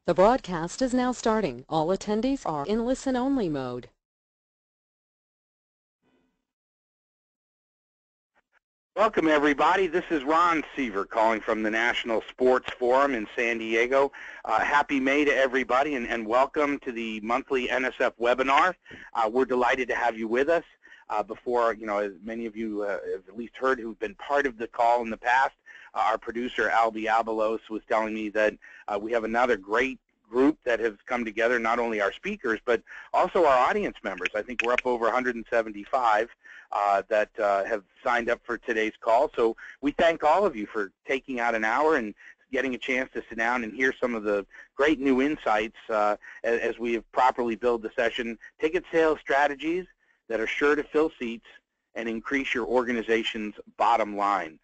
The broadcast is now starting. All attendees are in listen-only mode. Welcome, everybody. This is Ron Seaver calling from the National Sports Forum in San Diego. Happy May to everybody, and welcome to the monthly NSF webinar. We're delighted to have you with us. Before, as many of you have at least heard who've been part of the call in the past, our producer, Albie Abalos, was telling me that we have another great group that has come together, not only our speakers, but also our audience members. I think we're up over 175 that have signed up for today's call. So we thank all of you for taking out an hour and getting a chance to sit down and hear some of the great new insights as we have properly built the session. Ticket sales strategies that are sure to fill seats and increase your organization's bottom line.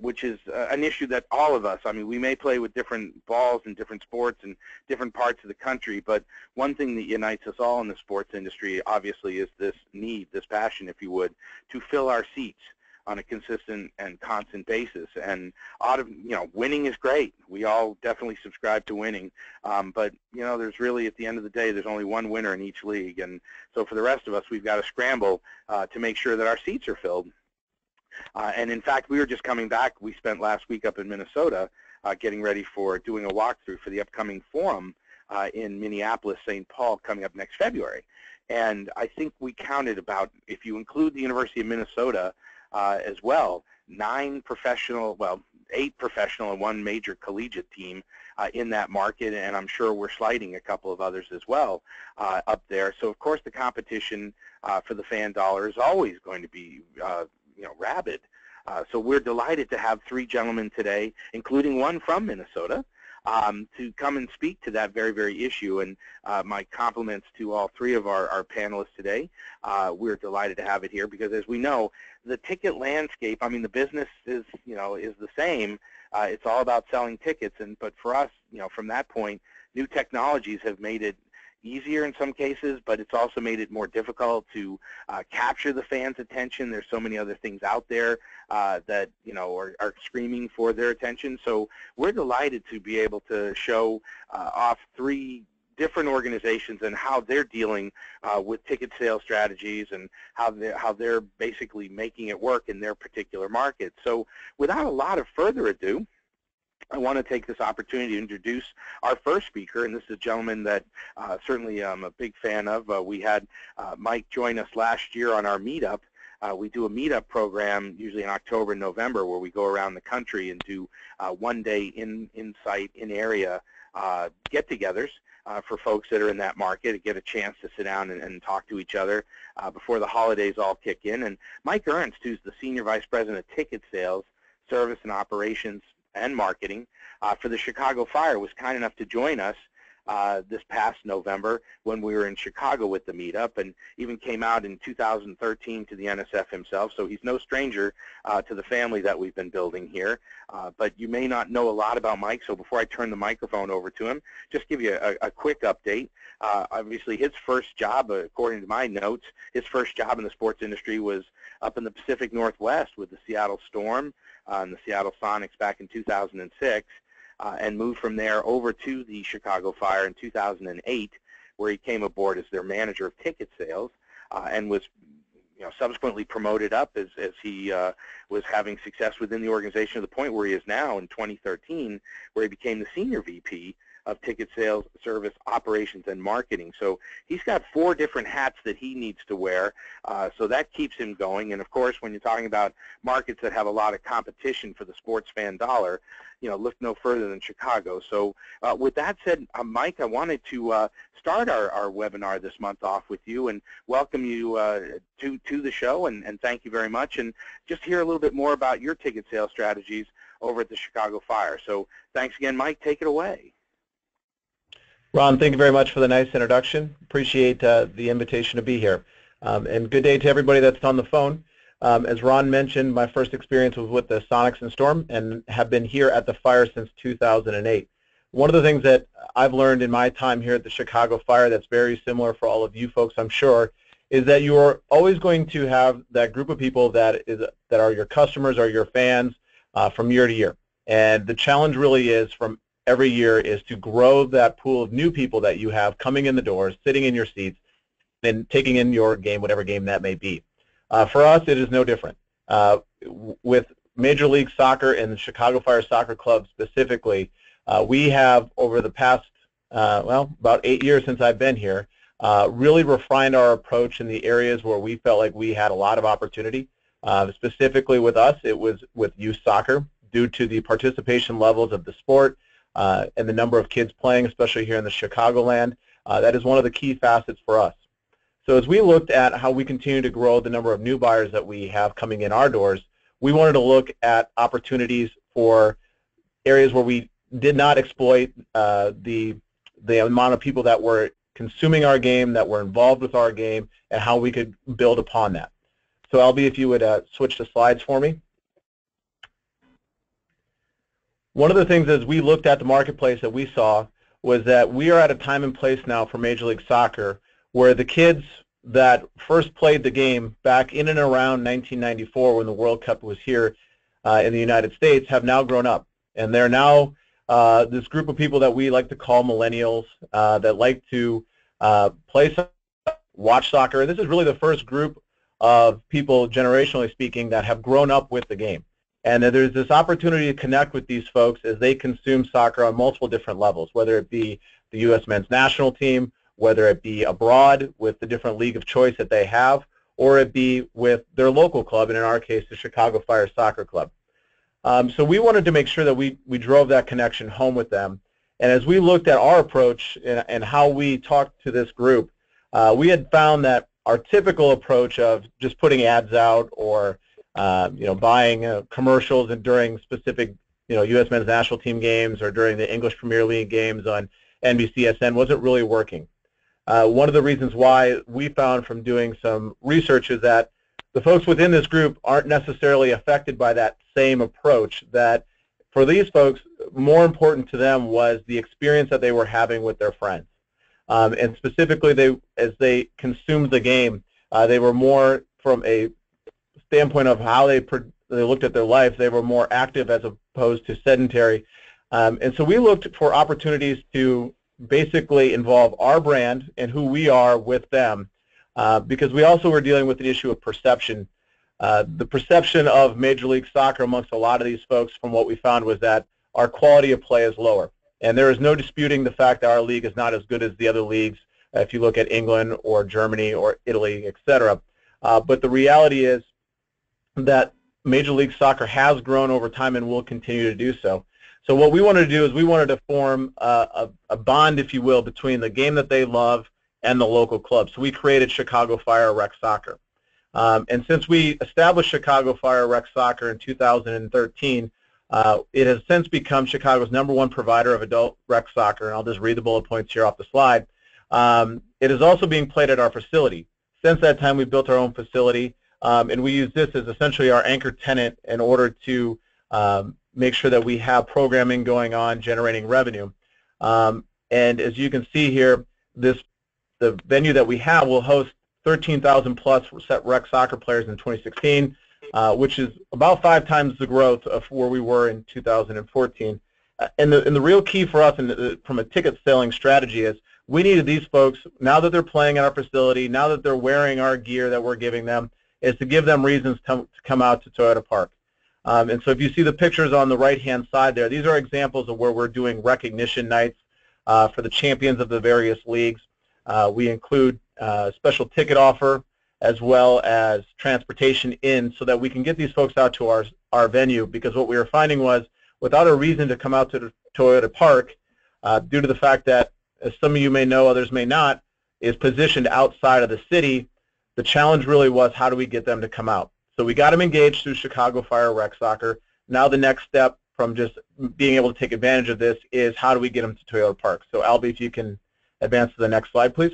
Which is an issue that all of us, we may play with different balls in different sports and different parts of the country, but one thing that unites us all in the sports industry, obviously, is this need, this passion, if you would, to fill our seats on a consistent and constant basis. And winning is great. We all definitely subscribe to winning, but there's really, at the end of the day, there's only one winner in each league, and so for the rest of us, we've got to scramble to make sure that our seats are filled. And in fact, we were just coming back. We spent last week up in Minnesota getting ready for doing a walkthrough for the upcoming forum in Minneapolis, St. Paul, coming up next February. And I think we counted about, if you include the University of Minnesota as well, 8 professional and 1 major collegiate team in that market, and I'm sure we're sliding a couple of others as well up there. So, of course, the competition for the fan dollar is always going to be rabid. So we're delighted to have 3 gentlemen today, including one from Minnesota, to come and speak to that very, very issue. And my compliments to all 3 of our panelists today. We're delighted to have it here because, as we know, the ticket landscape, the business is the same. It's all about selling tickets, but for us, from that point, new technologies have made it easier in some cases, but it's also made it more difficult to capture the fans' attention. There's so many other things out there that are screaming for their attention. So we're delighted to be able to show off 3 different organizations and how they're dealing with ticket sales strategies and how they're basically making it work in their particular market. So without a lot of further ado, I want to take this opportunity to introduce our first speaker, and this is a gentleman that certainly I'm a big fan of. We had Mike join us last year on our meetup. We do a meetup program usually in October and November where we go around the country and do one-day in-site, in-area get-togethers for folks that are in that market to get a chance to sit down and talk to each other before the holidays all kick in. And Mike Ernst, who's the Senior Vice President of Ticket Sales, Service and Operations, and Marketing for the Chicago Fire, was kind enough to join us this past November when we were in Chicago with the meetup, and even came out in 2013 to the NSF himself, so he's no stranger to the family that we've been building here. But you may not know a lot about Mike, so before I turn the microphone over to him, just give you a quick update. Obviously, his first job, according to my notes, his first job in the sports industry was up in the Pacific Northwest with the Seattle Storm and the Seattle Sonics back in 2006, and moved from there over to the Chicago Fire in 2008, where he came aboard as their manager of ticket sales, and was subsequently promoted up as he was having success within the organization to the point where he is now in 2013, where he became the Senior VP of Ticket Sales, Service, Operations, and Marketing. So he's got 4 different hats that he needs to wear, so that keeps him going. And of course, when you're talking about markets that have a lot of competition for the sports fan dollar, look no further than Chicago. So with that said, Mike, I wanted to start our webinar this month off with you and welcome you to the show, and thank you very much, and just hear a little bit more about your ticket sales strategies over at the Chicago Fire. So thanks again, Mike. Take it away. Ron, thank you very much for the nice introduction. Appreciate the invitation to be here. And good day to everybody that's on the phone. As Ron mentioned, my first experience was with the Sonics and Storm and have been here at the Fire since 2008. One of the things that I've learned in my time here at the Chicago Fire that's very similar for all of you folks, I'm sure, is that you are always going to have that group of people that are your customers or your fans from year to year. And the challenge really is from every year is to grow that pool of new people that you have coming in the doors, sitting in your seats, and taking in your game, whatever game that may be. For us, it is no different. With Major League Soccer and the Chicago Fire Soccer Club specifically, we have, over the past, about 8 years since I've been here, really refined our approach in the areas where we felt like we had a lot of opportunity. Specifically with us, it was with youth soccer, due to the participation levels of the sport and the number of kids playing, especially here in the Chicagoland. That is one of the key facets for us. So as we looked at how we continue to grow the number of new buyers that we have coming in our doors, we wanted to look at opportunities for areas where we did not exploit the amount of people that were consuming our game, that were involved with our game, and how we could build upon that. So Albie, if you would switch the slides for me. One of the things as we looked at the marketplace that we saw was that we are at a time and place now for Major League Soccer where the kids that first played the game back in and around 1994 when the World Cup was here in the United States have now grown up. And they're now this group of people that we like to call millennials that like to play soccer, watch soccer. And this is really the first group of people, generationally speaking, that have grown up with the game. And there's this opportunity to connect with these folks as they consume soccer on multiple different levels, whether it be the U.S. men's national team, whether it be abroad with the different league of choice that they have, or it be with their local club, and in our case, the Chicago Fire Soccer Club. So we wanted to make sure that we drove that connection home with them. And as we looked at our approach and how we talked to this group, we had found that our typical approach of just putting ads out or buying commercials and during specific, U.S. men's national team games or during the English Premier League games on NBCSN wasn't really working. One of the reasons why we found from doing some research is that the folks within this group aren't necessarily affected by that same approach. That for these folks, more important to them was the experience that they were having with their friends. And specifically, as they consumed the game, they were more from a standpoint of how they looked at their life. They were more active as opposed to sedentary. And so we looked for opportunities to basically involve our brand and who we are with them, because we also were dealing with the issue of perception. The perception of Major League Soccer amongst a lot of these folks, from what we found, was that our quality of play is lower. And there is no disputing the fact that our league is not as good as the other leagues, if you look at England or Germany or Italy, etc. But the reality is that Major League Soccer has grown over time and will continue to do so. So what we wanted to do is we wanted to form a bond, if you will, between the game that they love and the local club. So we created Chicago Fire Rec Soccer. And since we established Chicago Fire Rec Soccer in 2013, it has since become Chicago's #1 provider of adult rec soccer. And I'll just read the bullet points here off the slide. It is also being played at our facility. Since that time, we built our own facility, and we use this as essentially our anchor tenant in order to make sure that we have programming going on, generating revenue. And as you can see here, the venue that we have will host 13,000 plus set rec soccer players in 2016, which is about 5 times the growth of where we were in 2014. And the real key for us from a ticket selling strategy is we needed these folks, now that they're playing at our facility, now that they're wearing our gear that we're giving them, is to give them reasons to come out to Toyota Park. And so if you see the pictures on the right-hand side there, these are examples of where we're doing recognition nights for the champions of the various leagues. We include special ticket offer as well as transportation in so that we can get these folks out to our venue, because what we were finding was without a reason to come out to the Toyota Park, due to the fact that, as some of you may know, others may not, is positioned outside of the city, the challenge really was how do we get them to come out. So we got them engaged through Chicago Fire Rec Soccer. Now the next step from just being able to take advantage of this is how do we get them to Toyota Park. So Albie, if you can advance to the next slide, please.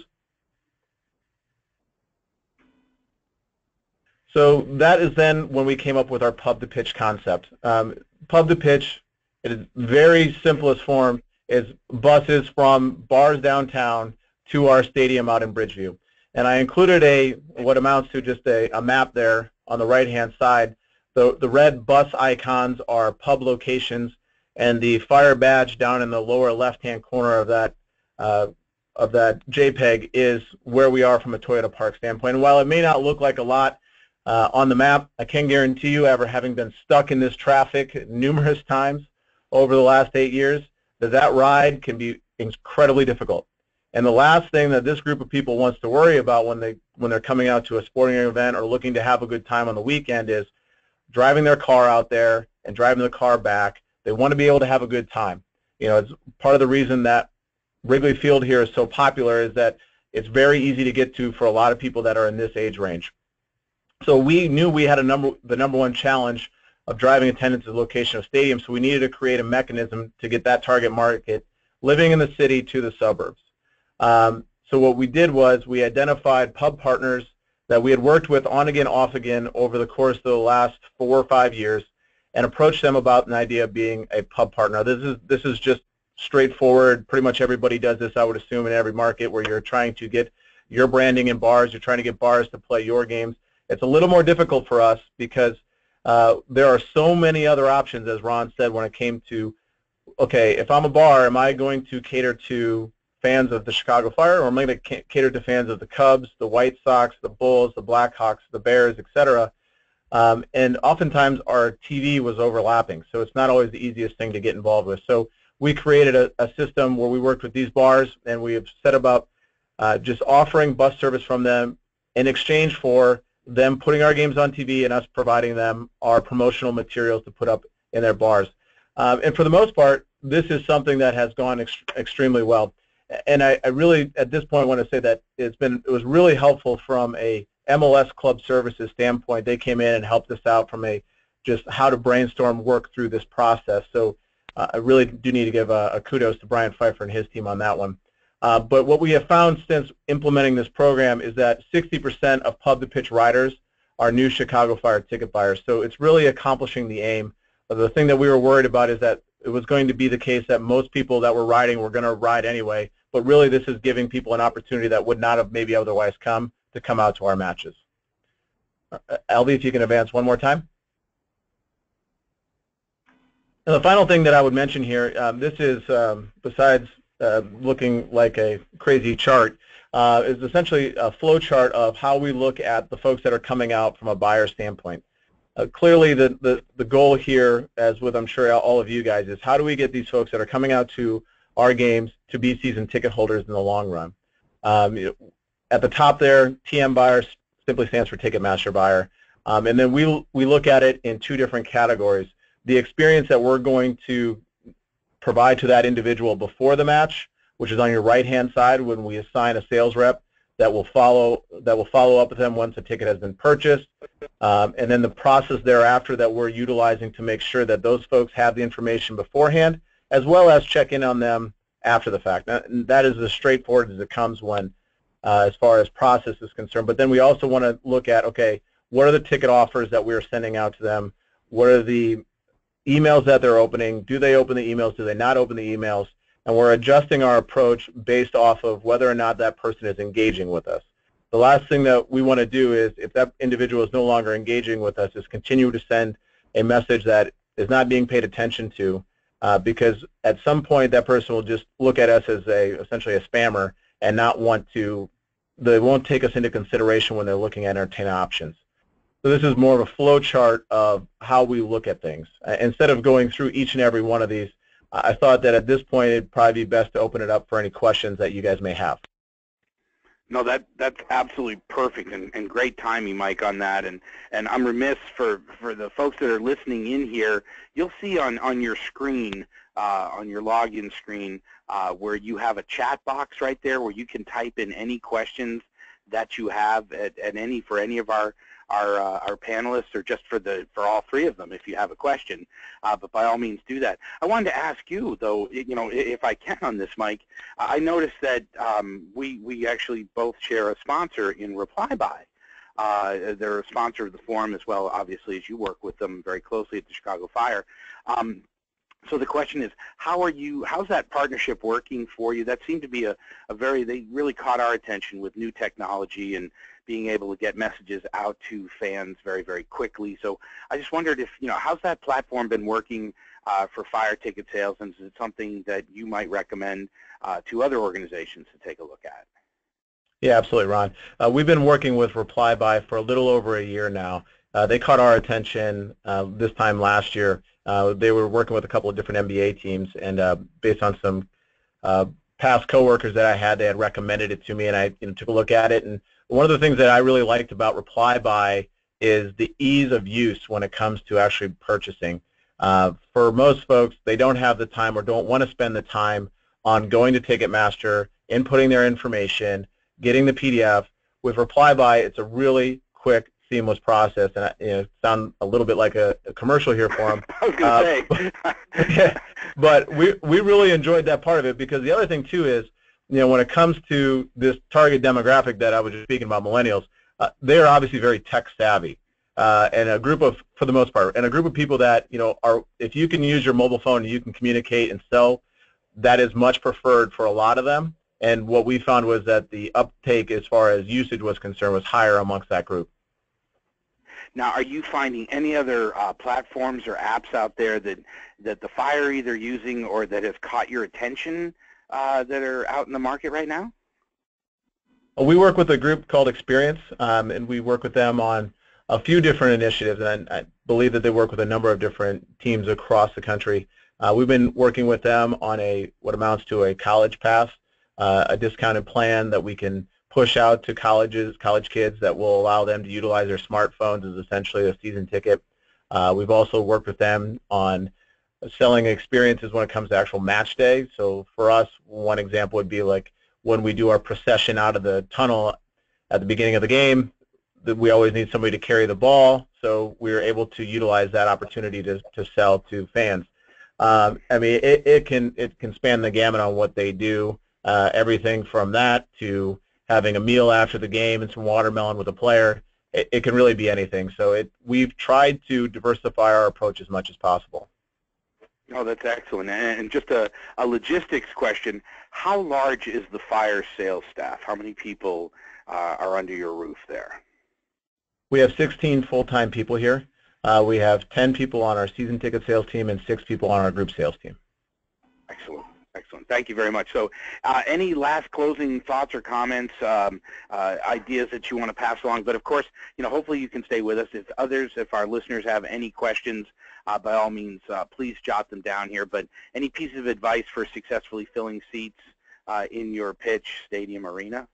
So that is then when we came up with our pub to pitch concept. Pub to pitch, in its very simplest form, is buses from bars downtown to our stadium out in Bridgeview. And I included what amounts to just a map there on the right-hand side. The red bus icons are pub locations, and the fire badge down in the lower left-hand corner of that JPEG is where we are from a Toyota Park standpoint. And while it may not look like a lot on the map, I can guarantee you, ever having been stuck in this traffic numerous times over the last 8 years, that ride can be incredibly difficult. And the last thing that this group of people wants to worry about when they're coming out to a sporting event or looking to have a good time on the weekend is driving their car out there and driving the car back. They want to be able to have a good time. You know, it's part of the reason that Wrigley Field here is so popular is that it's very easy to get to for a lot of people that are in this age range. So we knew we had the number one challenge of driving attendance at the location of stadiums, so we needed to create a mechanism to get that target market living in the city to the suburbs. So what we did was we identified pub partners that we had worked with on again, off again over the course of the last 4 or 5 years, and approached them about an idea of being a pub partner. This is just straightforward. Pretty much everybody does this, I would assume, in every market where you're trying to get your branding in bars, you're trying to get bars to play your games. It's a little more difficult for us because there are so many other options, as Ron said, when it came to, okay, if I'm a bar, am I going to cater to fans of the Chicago Fire, or am I going to cater to fans of the Cubs, the White Sox, the Bulls, the Blackhawks, the Bears, etc.? And oftentimes our TV was overlapping, so it's not always the easiest thing to get involved with. So we created a system where we worked with these bars, and we have set about just offering bus service from them in exchange for them putting our games on TV and us providing them our promotional materials to put up in their bars. And for the most part, this is something that has gone extremely well. And I really, at this point, want to say that it was really helpful from a MLS Club Services standpoint. They came in and helped us out from just how to brainstorm, work through this process. So I really do need to give a kudos to Brian Pfeiffer and his team on that one. But what we have found since implementing this program is that 60% of pub-to-pitch riders are new Chicago Fire ticket buyers. So it's really accomplishing the aim. The thing that we were worried about is that it was going to be the case that most people that were riding were going to ride anyway. But really, this is giving people an opportunity that would not have maybe otherwise come out to our matches. Albie, if you can advance one more time. And the final thing that I would mention here, this is, besides looking like a crazy chart, is essentially a flow chart of how we look at the folks that are coming out from a buyer standpoint. Clearly, the goal here, as with I'm sure all of you guys, is how do we get these folks that are coming out to our games to be season ticket holders in the long run. At the top there, TM buyer simply stands for Ticketmaster buyer. And then we look at it in 2 different categories. The experience that we're going to provide to that individual before the match, which is on your right-hand side when we assign a sales rep that will follow up with them once a ticket has been purchased. And then the process thereafter that we're utilizing to make sure that those folks have the information beforehand, as well as check in on them after the fact. Now, that is as straightforward as it comes when, as far as process is concerned. But then we also want to look at, okay, what are the ticket offers that we're sending out to them? What are the emails that they're opening? Do they open the emails? Do they not open the emails? And we're adjusting our approach based off of whether or not that person is engaging with us. The last thing that we want to do is, if that individual is no longer engaging with us, is continue to send a message that is not being paid attention to, because at some point that person will just look at us as essentially a spammer and not want to, they won't take us into consideration when they're looking at entertainment options. So this is more of a flow chart of how we look at things. Instead of going through each and every one of these, I thought that at this point it'd probably be best to open it up for any questions that you guys may have. No, that's absolutely perfect and great timing, Mike, on that. And I'm remiss for the folks that are listening in here. You'll see on your screen, on your login screen, where you have a chat box right there where you can type in any questions that you have for any of our panelists, or just for all 3 of them if you have a question. But by all means, do that. I wanted to ask you, though, if I can on this, Mike. I noticed that we actually both share a sponsor in ReplyBuy. They're a sponsor of the forum as well, obviously, as you work with them very closely at the Chicago Fire. So the question is, how's that partnership working for you? That seemed to be they really caught our attention with new technology and being able to get messages out to fans very, very quickly. So I just wondered if, how's that platform been working for fire ticket sales, and is it something that you might recommend to other organizations to take a look at? Yeah, absolutely, Ron. We've been working with Reply Buy for a little over a year now. They caught our attention this time last year. They were working with a couple of different NBA teams, and based on some past coworkers that I had, they had recommended it to me, and I took a look at it. And one of the things that I really liked about Reply Buy is the ease of use when it comes to actually purchasing. For most folks, they don't have the time or don't want to spend the time on going to Ticketmaster, inputting their information, getting the PDF. With Reply Buy, it's a really quick, seamless process, and sound a little bit like a commercial here for them. I was going to say. But we really enjoyed that part of it, because the other thing too is, when it comes to this target demographic that I was just speaking about, millennials, they are obviously very tech savvy, and a group of, for the most part, and a group of people that are, if you can use your mobile phone and you can communicate and sell, that is much preferred for a lot of them. And what we found was that the uptake as far as usage was concerned was higher amongst that group. Now, are you finding any other platforms or apps out there that the Fire are either using or that have caught your attention that are out in the market right now? We work with a group called Experience, and we work with them on a few different initiatives, and I believe that they work with a number of different teams across the country. We've been working with them on what amounts to a college pass, a discounted plan that we can push out to college kids that will allow them to utilize their smartphones as essentially a season ticket. We've also worked with them on selling experiences when it comes to actual match day. So for us, one example would be like when we do our procession out of the tunnel at the beginning of the game, we always need somebody to carry the ball, so we're able to utilize that opportunity to sell to fans. I mean, it can span the gamut on what they do, everything from that to having a meal after the game and some watermelon with a player. It can really be anything. So we've tried to diversify our approach as much as possible. Oh, that's excellent. And just a logistics question, how large is the Fire sales staff? How many people are under your roof there? We have 16 full-time people here. We have 10 people on our season ticket sales team and 6 people on our group sales team. Excellent. Excellent. Thank you very much. So any last closing thoughts or comments, ideas that you want to pass along? But, of course, hopefully you can stay with us. If our listeners have any questions, by all means, please jot them down here. But any piece of advice for successfully filling seats in your pitch stadium arena?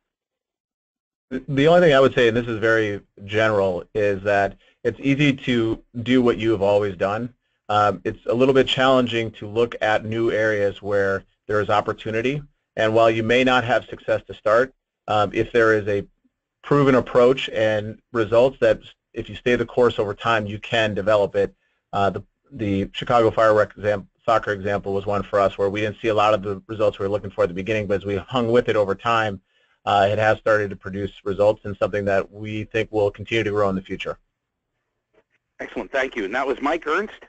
The only thing I would say, and this is very general, is that it's easy to do what you have always done. It's a little bit challenging to look at new areas where there is opportunity. And while you may not have success to start, if there is a proven approach and results that if you stay the course over time, you can develop it. The Chicago Fire soccer example was one for us where we didn't see a lot of the results we were looking for at the beginning, but as we hung with it over time, it has started to produce results, and something that we think will continue to grow in the future. Excellent. Thank you. And that was Mike Ernst,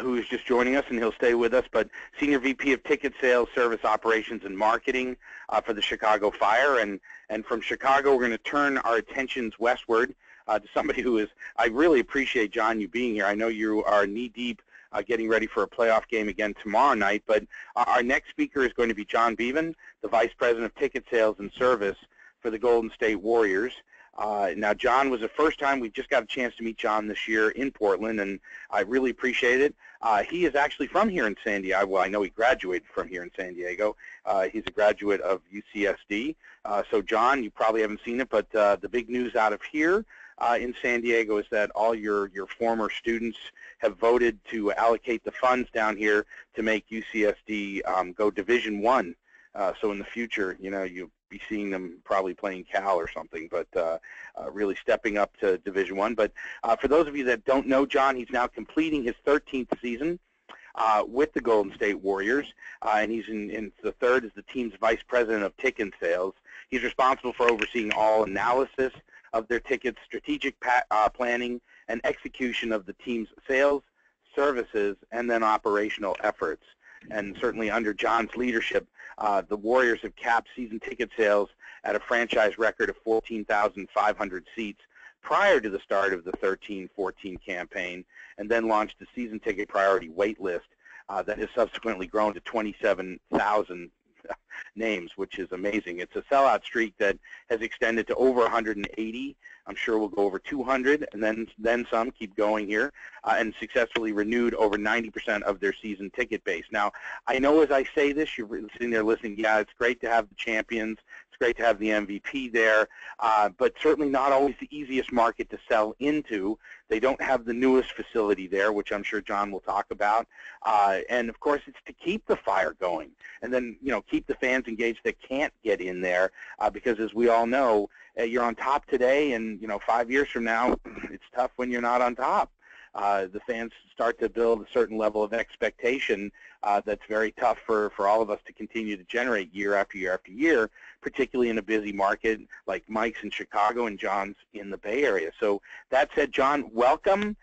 who is just joining us, and he'll stay with us, but Senior VP of Ticket Sales, Service Operations, and Marketing for the Chicago Fire. And from Chicago, we're going to turn our attentions westward to somebody who is, I really appreciate, John, you being here. I know you are knee-deep getting ready for a playoff game again tomorrow night, but our next speaker is going to be John Bevan, the Vice President of Ticket Sales and Service for the Golden State Warriors. Now, John was the first time we just got a chance to meet John this year in Portland, and I really appreciate it. He is actually from here in San Diego. Well, I know he graduated from here in San Diego. He's a graduate of UCSD. So, John, you probably haven't seen it, but the big news out of here in San Diego is that all your former students have voted to allocate the funds down here to make UCSD go Division I. So in the future, you'll be seeing them probably playing Cal or something, but really stepping up to Division I. But for those of you that don't know John, he's now completing his 13th season with the Golden State Warriors, and he's in the third as the team's Vice President of Ticket Sales. He's responsible for overseeing all analysis of their tickets, strategic planning, and execution of the team's sales, services, and then operational efforts. And certainly under John's leadership, the Warriors have capped season ticket sales at a franchise record of 14,500 seats prior to the start of the 13-14 campaign, and then launched the season ticket priority wait list that has subsequently grown to 27,000 names, which is amazing. It's a sellout streak that has extended to over 180. I'm sure we'll go over 200 and then some, keep going here, and successfully renewed over 90% of their season ticket base. Now, I know as I say this, you're sitting there listening, yeah, it's great to have the champions, it's great to have the MVP there, but certainly not always the easiest market to sell into. They don't have the newest facility there, which I'm sure John will talk about. And of course, it's to keep the fire going, and then keep the fans engaged that can't get in there, because as we all know, you're on top today, and 5 years from now, it's tough when you're not on top. The fans start to build a certain level of expectation that's very tough for all of us to continue to generate year after year after year, particularly in a busy market like Mike's in Chicago and John's in the Bay Area. So that said, John, welcome.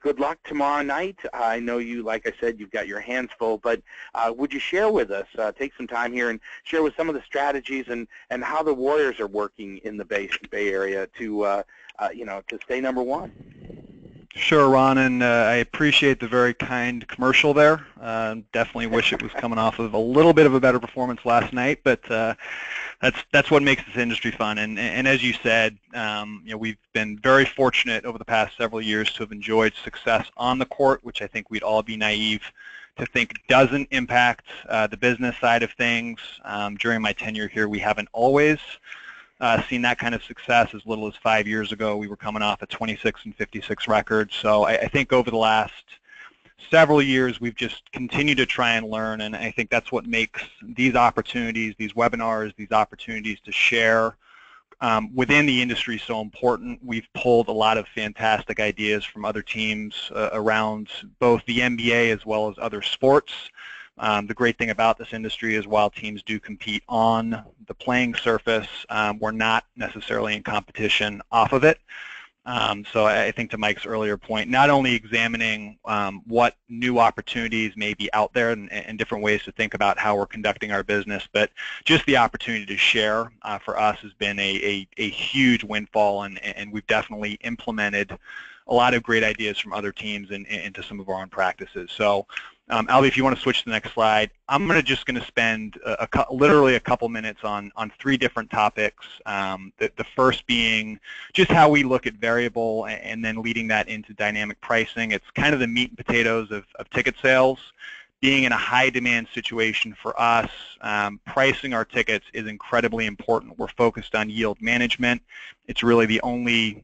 Good luck tomorrow night. I know you, like I said, you've got your hands full, but would you share with us, take some time here and share with some of the strategies and how the Warriors are working in the Bay Area to stay number one? Sure, Ron, and I appreciate the very kind commercial there. Definitely wish it was coming off of a little bit of a better performance last night, but that's what makes this industry fun. And as you said, we've been very fortunate over the past several years to have enjoyed success on the court, which I think we'd all be naive to think doesn't impact the business side of things. During my tenure here, we haven't always seen that kind of success. As little as 5 years ago, we were coming off a 26 and 56 record. So I think over the last several years, we've just continued to try and learn, and I think that's what makes these opportunities, these webinars, these opportunities to share within the industry so important. We've pulled a lot of fantastic ideas from other teams around both the NBA as well as other sports. The great thing about this industry is while teams do compete on the playing surface, we're not necessarily in competition off of it. So I think to Mike's earlier point, not only examining what new opportunities may be out there and different ways to think about how we're conducting our business, but just the opportunity to share for us has been a huge windfall, and we've definitely implemented a lot of great ideas from other teams into some of our own practices. So Albie, if you want to switch to the next slide, I'm just going to spend literally a couple minutes on three different topics. The first being just how we look at variable and then leading that into dynamic pricing. It's kind of the meat and potatoes of ticket sales. Being in a high demand situation for us, pricing our tickets is incredibly important. We're focused on yield management. It's really the only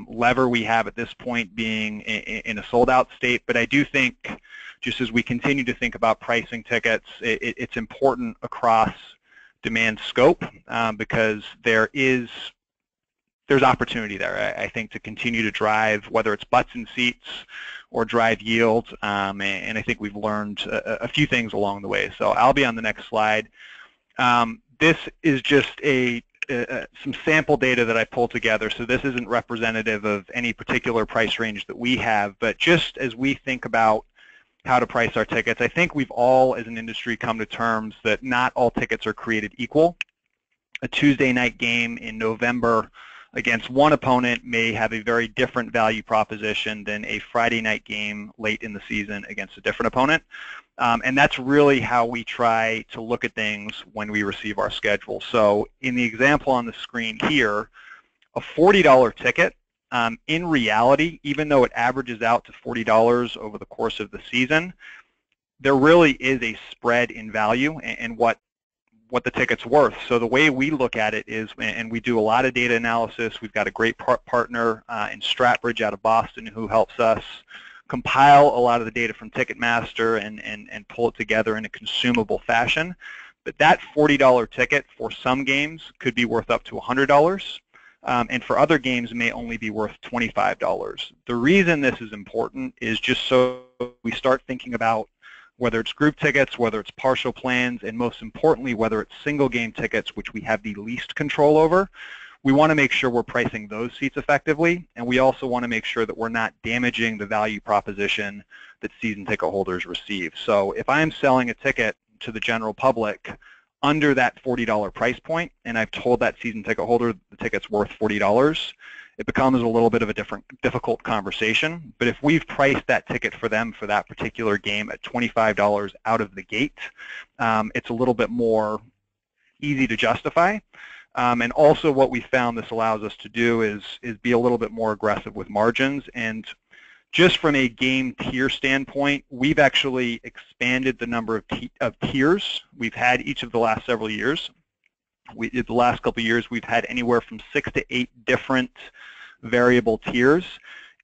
lever we have at this point, being in a sold out state. But I do think, just as we continue to think about pricing tickets, it's important across demand scope because there's opportunity there, I think, to continue to drive, whether it's butts in seats or drive yield, and I think we've learned a few things along the way. So I'll be on the next slide. This is just some sample data that I pulled together, so this isn't representative of any particular price range that we have, but just as we think about how to price our tickets, I think we've all, as an industry, come to terms that not all tickets are created equal. A Tuesday night game in November against one opponent may have a very different value proposition than a Friday night game late in the season against a different opponent. And that's really how we try to look at things when we receive our schedule. So in the example on the screen here, a $40 ticket, in reality, even though it averages out to $40 over the course of the season, there really is a spread in value and what the ticket's worth. So the way we look at it is, and we do a lot of data analysis, we've got a great partner in Stratbridge out of Boston who helps us compile a lot of the data from Ticketmaster and pull it together in a consumable fashion. But that $40 ticket for some games could be worth up to $100. And for other games may only be worth $25. The reason this is important is just so we start thinking about whether it's group tickets, whether it's partial plans, and most importantly, whether it's single game tickets, which we have the least control over. We want to make sure we're pricing those seats effectively, and we also want to make sure that we're not damaging the value proposition that season ticket holders receive. So if I'm selling a ticket to the general public under that $40 price point, and I've told that season ticket holder the ticket's worth $40, it becomes a little bit of a difficult conversation. But if we've priced that ticket for them for that particular game at $25 out of the gate, it's a little bit more easy to justify. And also what we found this allows us to do is be a little bit more aggressive with margins. And just from a game tier standpoint, we've actually expanded the number of tiers we've had each of the last several years. The last couple of years, we've had anywhere from 6 to 8 different variable tiers.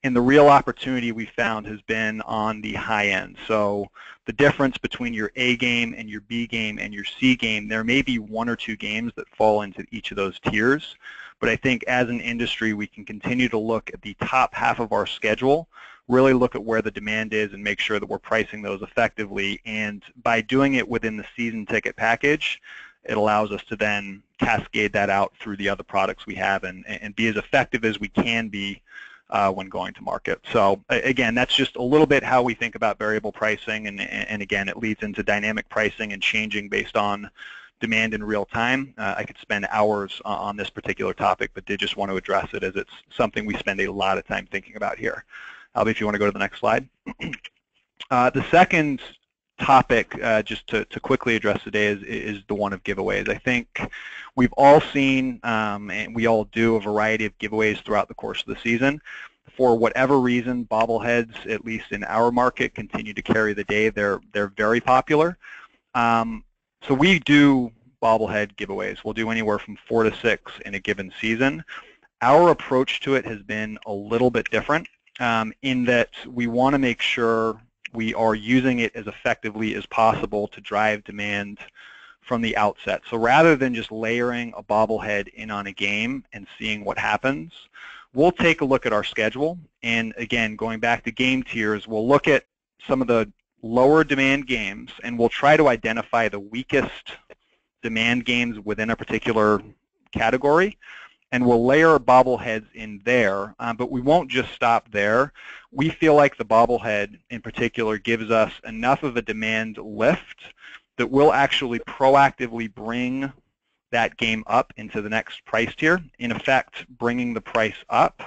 And the real opportunity we found has been on the high end. So the difference between your A game and your B game and your C game, there may be 1 or 2 games that fall into each of those tiers. But I think as an industry, we can continue to look at the top half of our schedule, really look at where the demand is and make sure that we're pricing those effectively. And by doing it within the season ticket package, it allows us to then cascade that out through the other products we have and be as effective as we can be when going to market. So again, that's just a little bit how we think about variable pricing, and again, it leads into dynamic pricing and changing based on demand in real time. I could spend hours on this particular topic, but did just want to address it as it's something we spend a lot of time thinking about here. Albie, if you want to go to the next slide. The second topic, just to quickly address today, is the one of giveaways. I think we've all seen, and we all do, a variety of giveaways throughout the course of the season. For whatever reason, bobbleheads, at least in our market, continue to carry the day. They're very popular. So we do bobblehead giveaways. We'll do anywhere from 4 to 6 in a given season. Our approach to it has been a little bit different in that we want to make sure we are using it as effectively as possible to drive demand from the outset. So rather than just layering a bobblehead in on a game and seeing what happens, we'll take a look at our schedule. And again, going back to game tiers, we'll look at some of the lower demand games and we'll try to identify the weakest demand games within a particular category. And we'll layer bobbleheads in there, but we won't just stop there. We feel like the bobblehead in particular gives us enough of a demand lift that we'll actually proactively bring that game up into the next price tier, in effect bringing the price up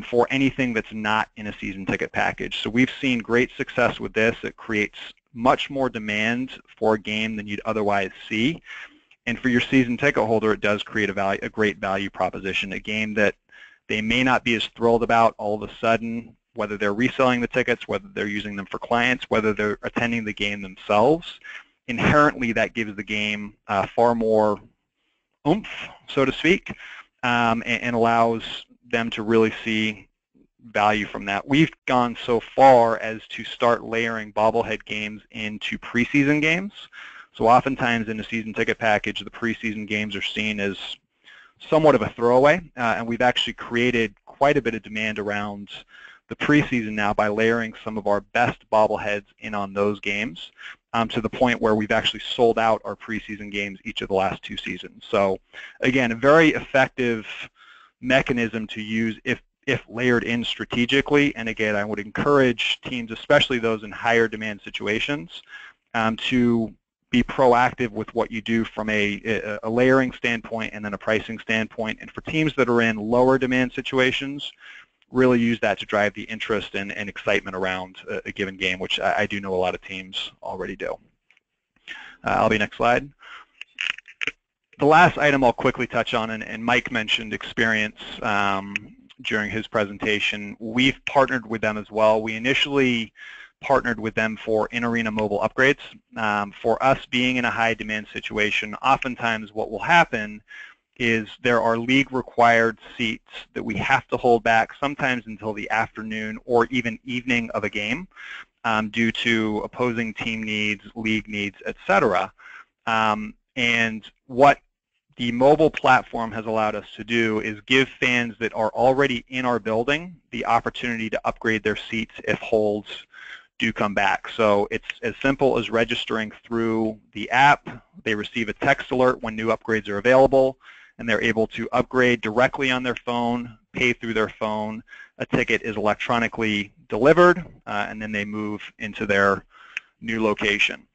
for anything that's not in a season ticket package. So we've seen great success with this. It creates much more demand for a game than you'd otherwise see. And for your season ticket holder, it does create a great value proposition, a game that they may not be as thrilled about all of a sudden, whether they're reselling the tickets, whether they're using them for clients, whether they're attending the game themselves. Inherently, that gives the game far more oomph, so to speak, and allows them to really see value from that. We've gone so far as to start layering bobblehead games into preseason games. So oftentimes in a season ticket package, the preseason games are seen as somewhat of a throwaway, and we've actually created quite a bit of demand around the preseason now by layering some of our best bobbleheads in on those games to the point where we've actually sold out our preseason games each of the last 2 seasons. So again, a very effective mechanism to use if layered in strategically. And again, I would encourage teams, especially those in higher demand situations, to be proactive with what you do from a layering standpoint and then a pricing standpoint. And for teams that are in lower demand situations, really use that to drive the interest and excitement around a given game, which I do know a lot of teams already do. Albie, next slide. The last item I'll quickly touch on, and Mike mentioned experience during his presentation. We've partnered with them as well. We initially partnered with them for in-arena mobile upgrades. For us being in a high demand situation, oftentimes what will happen is there are league required seats that we have to hold back sometimes until the afternoon or even evening of a game due to opposing team needs, league needs, etc. And what the mobile platform has allowed us to do is give fans that are already in our building the opportunity to upgrade their seats if holds do come back. So it's as simple as registering through the app. They receive a text alert when new upgrades are available, and they're able to upgrade directly on their phone, pay through their phone. A ticket is electronically delivered, and then they move into their new location.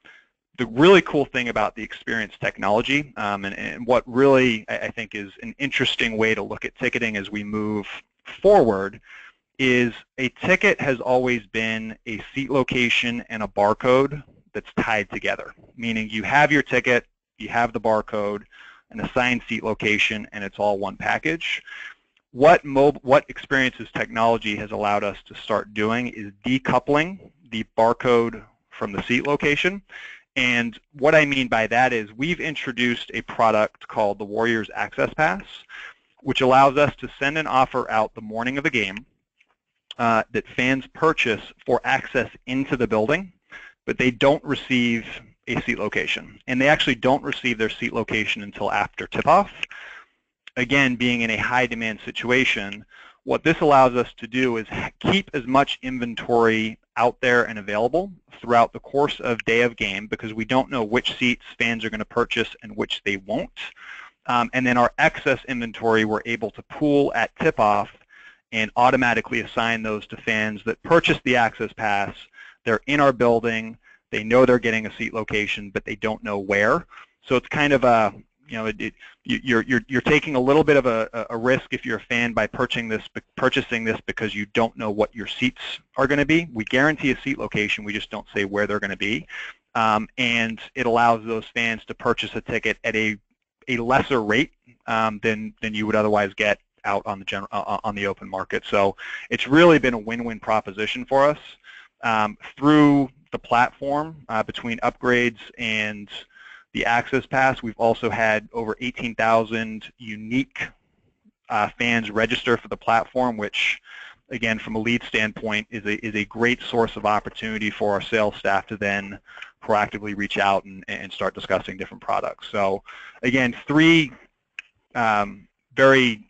the really cool thing about the experience technology, and what really I think is an interesting way to look at ticketing as we move forward, is a ticket has always been a seat location and a barcode that's tied together, meaning you have your ticket, you have the barcode, an assigned seat location, and it's all one package. What Experiences technology has allowed us to start doing is decoupling the barcode from the seat location. And what I mean by that is we've introduced a product called the Warriors Access Pass, which allows us to send an offer out the morning of the game that fans purchase for access into the building, but they don't receive a seat location. And they actually don't receive their seat location until after tip-off. Again, being in a high-demand situation, what this allows us to do is keep as much inventory out there and available throughout the course of day of game, because we don't know which seats fans are going to purchase and which they won't. And then our excess inventory we're able to pool at tip-off and automatically assign those to fans that purchase the access pass. They're in our building, they know they're getting a seat location, but they don't know where. So it's kind of a, you're taking a little bit of a risk if you're a fan by purchasing this because you don't know what your seats are going to be. We guarantee a seat location, we just don't say where they're going to be. And it allows those fans to purchase a ticket at a lesser rate than you would otherwise get out on the open market. So it's really been a win-win proposition for us. Through the platform, between upgrades and the Access Pass, we've also had over 18,000 unique fans register for the platform, which, again, from a lead standpoint, is a great source of opportunity for our sales staff to then proactively reach out and start discussing different products. So, again, three very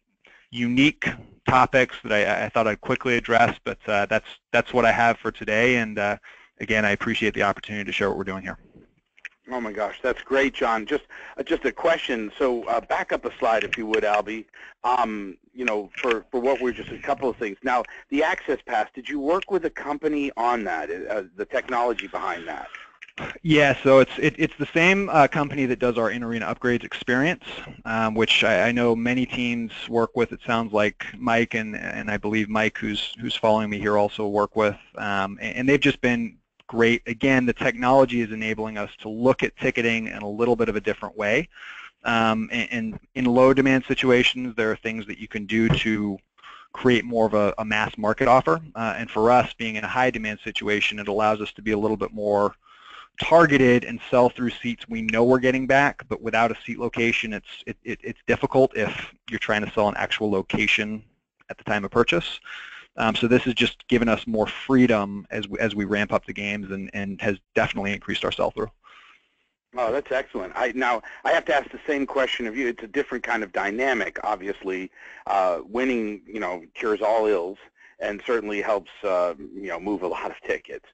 unique topics that I thought I'd quickly address, but that's what I have for today. And again, I appreciate the opportunity to share what we're doing here. Oh my gosh, that's great, John. Just a question. So back up a slide, if you would, Albie. For what we're just a couple of things. Now, the Access Pass. Did you work with a company on that? The technology behind that? Yeah, so it's the same company that does our in-arena upgrades experience, which I know many teams work with. It sounds like Mike and I believe Mike, who's following me here, also work with, and they've just been great. Again, the technology is enabling us to look at ticketing in a little bit of a different way. And in low-demand situations, there are things that you can do to create more of a mass market offer. And for us, being in a high-demand situation, it allows us to be a little bit more targeted and sell through seats we know we're getting back, but without a seat location, it's difficult if you're trying to sell an actual location at the time of purchase. So this has just given us more freedom as we ramp up the games, and has definitely increased our sell-through. Oh, that's excellent. Now, I have to ask the same question of you. It's a different kind of dynamic, obviously. Winning, cures all ills, and certainly helps, move a lot of tickets.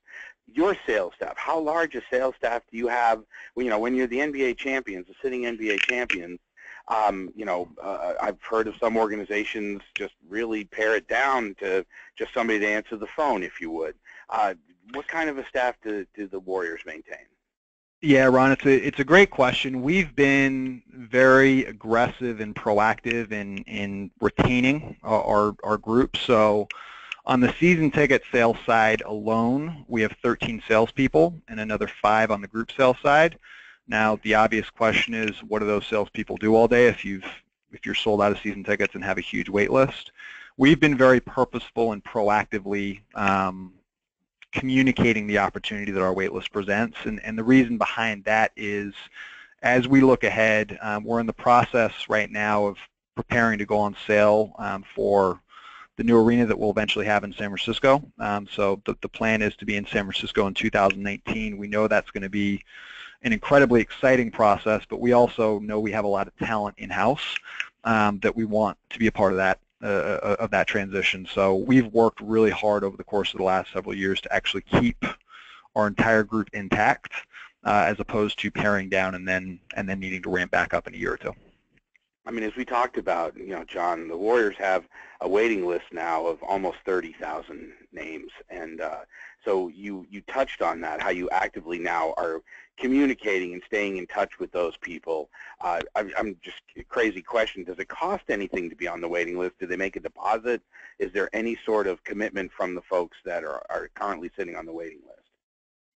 Your sales staff, how large a sales staff do you have? When you're the NBA champions, the sitting NBA champions, I've heard of some organizations just really pare it down to just somebody to answer the phone, if you would. What kind of a staff do the Warriors maintain? Yeah, Ron, it's a great question. We've been very aggressive and proactive in retaining our group. So on the season ticket sales side alone, we have 13 salespeople and another 5 on the group sales side. Now, the obvious question is, what do those salespeople do all day if you're sold out of season tickets and have a huge wait list? We've been very purposeful and proactively communicating the opportunity that our wait list presents, and the reason behind that is, as we look ahead, we're in the process right now of preparing to go on sale for the new arena that we'll eventually have in San Francisco. So the plan is to be in San Francisco in 2019. We know that's going to be an incredibly exciting process, but we also know we have a lot of talent in-house that we want to be a part of that transition. So we've worked really hard over the course of the last several years to actually keep our entire group intact, as opposed to paring down and then needing to ramp back up in a year or two. I mean, as we talked about, John, the Warriors have a waiting list now of almost 30,000 names, and So you touched on that, how you actively now are communicating and staying in touch with those people. I'm just a crazy question. Does it cost anything to be on the waiting list? Do they make a deposit? Is there any sort of commitment from the folks that are currently sitting on the waiting list?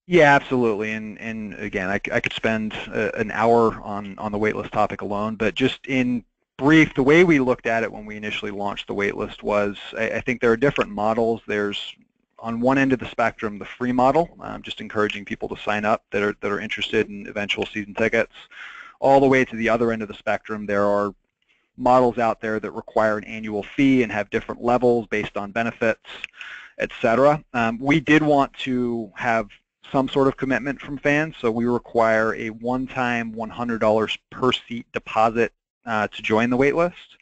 Yeah, absolutely. And again, I could spend an hour on the waitlist topic alone, but just in brief, the way we looked at it when we initially launched the waitlist was, I think there are different models. There's, on one end of the spectrum, the free model, just encouraging people to sign up that are interested in eventual season tickets. All the way to the other end of the spectrum, there are models out there that require an annual fee and have different levels based on benefits, etc. We did want to have some sort of commitment from fans, so we require a one-time $100 per seat deposit to join the wait list.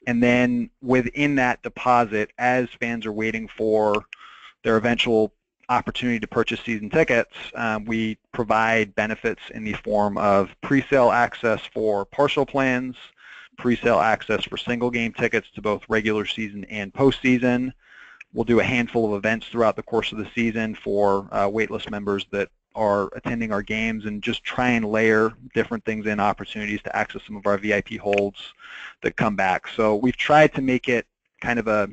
And then within that deposit, as fans are waiting for their eventual opportunity to purchase season tickets, we provide benefits in the form of pre-sale access for partial plans, pre-sale access for single game tickets to both regular season and postseason. We'll do a handful of events throughout the course of the season for waitlist members that are attending our games, and just try and layer different things in, opportunities to access some of our VIP holds that come back. So we've tried to make it kind of a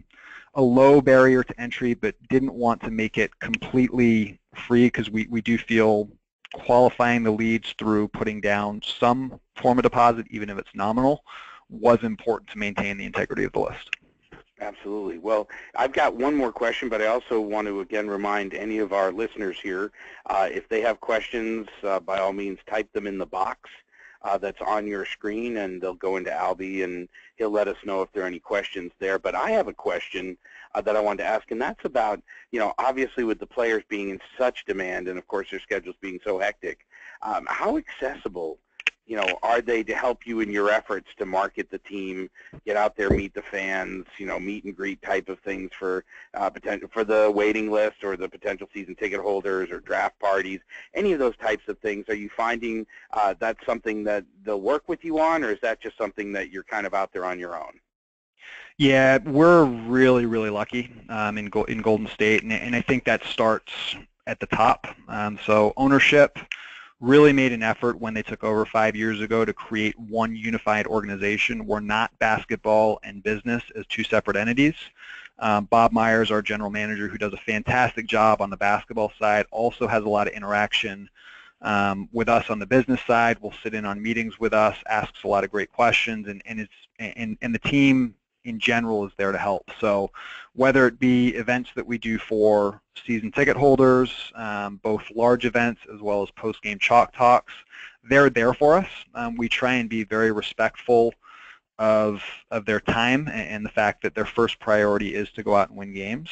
low barrier to entry, but didn't want to make it completely free, because we do feel qualifying the leads through putting down some form of deposit, even if it's nominal, was important to maintain the integrity of the list. Absolutely. Well, I've got one more question, but I also want to again remind any of our listeners here, if they have questions, by all means type them in the box that's on your screen, and they'll go into Albie and he'll let us know if there are any questions there. But I have a question that I wanted to ask, and that's about, obviously with the players being in such demand and of course their schedules being so hectic, how accessible are they to help you in your efforts to market the team, get out there, meet the fans, meet and greet type of things for potential for the waiting list or the potential season ticket holders or draft parties, any of those types of things? Are you finding that's something that they'll work with you on, or is that just something that you're kind of out there on your own? Yeah, we're really, really lucky in Golden State, and I think that starts at the top. So ownership really made an effort when they took over 5 years ago to create one unified organization. We're not basketball and business as two separate entities. Bob Myers, our general manager, who does a fantastic job on the basketball side, also has a lot of interaction with us on the business side. Will sit in on meetings with us, asks a lot of great questions, and the team in general is there to help. So whether it be events that we do for season ticket holders, both large events as well as post-game chalk talks, they're there for us. We try and be very respectful of their time and the fact that their first priority is to go out and win games.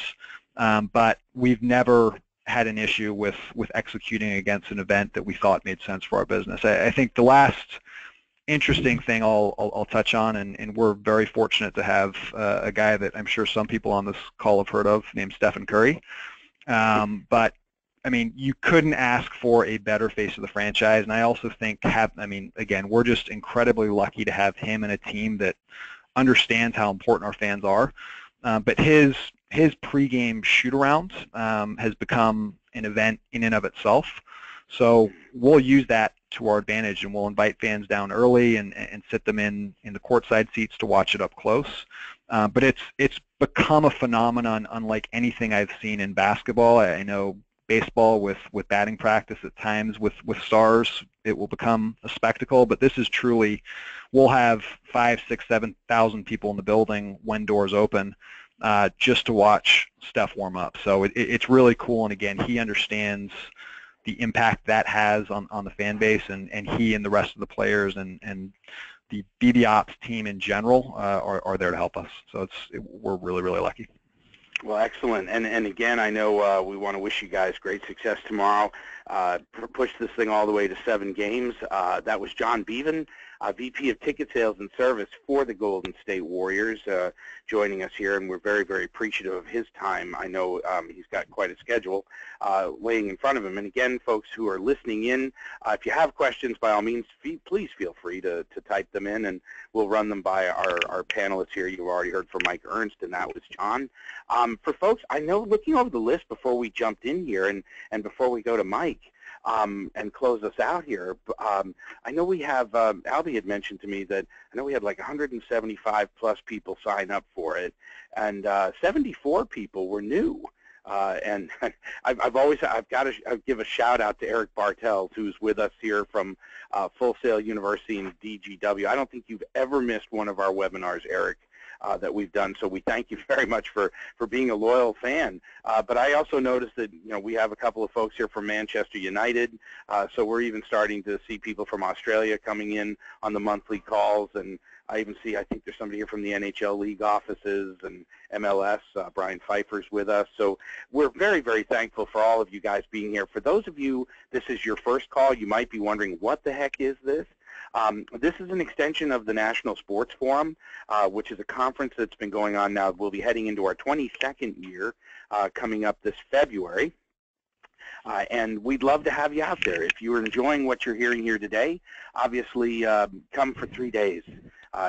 But we've never had an issue with executing against an event that we thought made sense for our business. I think the last interesting thing I'll touch on, and we're very fortunate to have a guy that I'm sure some people on this call have heard of named Stephen Curry. But I mean, you couldn't ask for a better face of the franchise, and I also think again, we're just incredibly lucky to have him and a team that understands how important our fans are. But his pregame shoot-around has become an event in and of itself. So we'll use that to our advantage, and we'll invite fans down early and sit them in the courtside seats to watch it up close. But it's become a phenomenon unlike anything I've seen in basketball. I know baseball with batting practice at times with stars, it will become a spectacle, but this is truly, we'll have 5, 6, 7,000 people in the building when doors open just to watch Steph warm up. So it's really cool, and again, he understands the impact that has on the fan base, and he and the rest of the players and the BB Ops team in general are there to help us. So we're really, really lucky. Well, excellent. And again, I know we want to wish you guys great success tomorrow. pushed this thing all the way to 7 games. That was John Bevan, VP of Ticket Sales and Service for the Golden State Warriors, joining us here, and we're very, very appreciative of his time. I know he's got quite a schedule laying in front of him. And again, folks who are listening in, if you have questions, by all means, please feel free to type them in, and we'll run them by our panelists here. You've already heard from Mike Ernst, and that was John. For folks, I know, looking over the list before we jumped in here and before we go to Mike, and close us out here. I know we have, Albie had mentioned to me that I know we had like 175 plus people sign up for it, and 74 people were new. And I've got to give a shout out to Eric Bartels, who's with us here from Full Sail University in DGW. I don't think you've ever missed one of our webinars, Eric, that we've done. So we thank you very much for being a loyal fan. But I also noticed that we have a couple of folks here from Manchester United. So we're even starting to see people from Australia coming in on the monthly calls, and I even see, I think there's somebody here from the NHL League offices and MLS. Brian Pfeiffer's with us. So we're very, very thankful for all of you guys being here. For those of you, this is your first call, you might be wondering, what the heck is this? This is an extension of the National Sports Forum, which is a conference that's been going on now. We'll be heading into our 22nd year coming up this February. And we'd love to have you out there. If you're enjoying what you're hearing here today, obviously come for 3 days.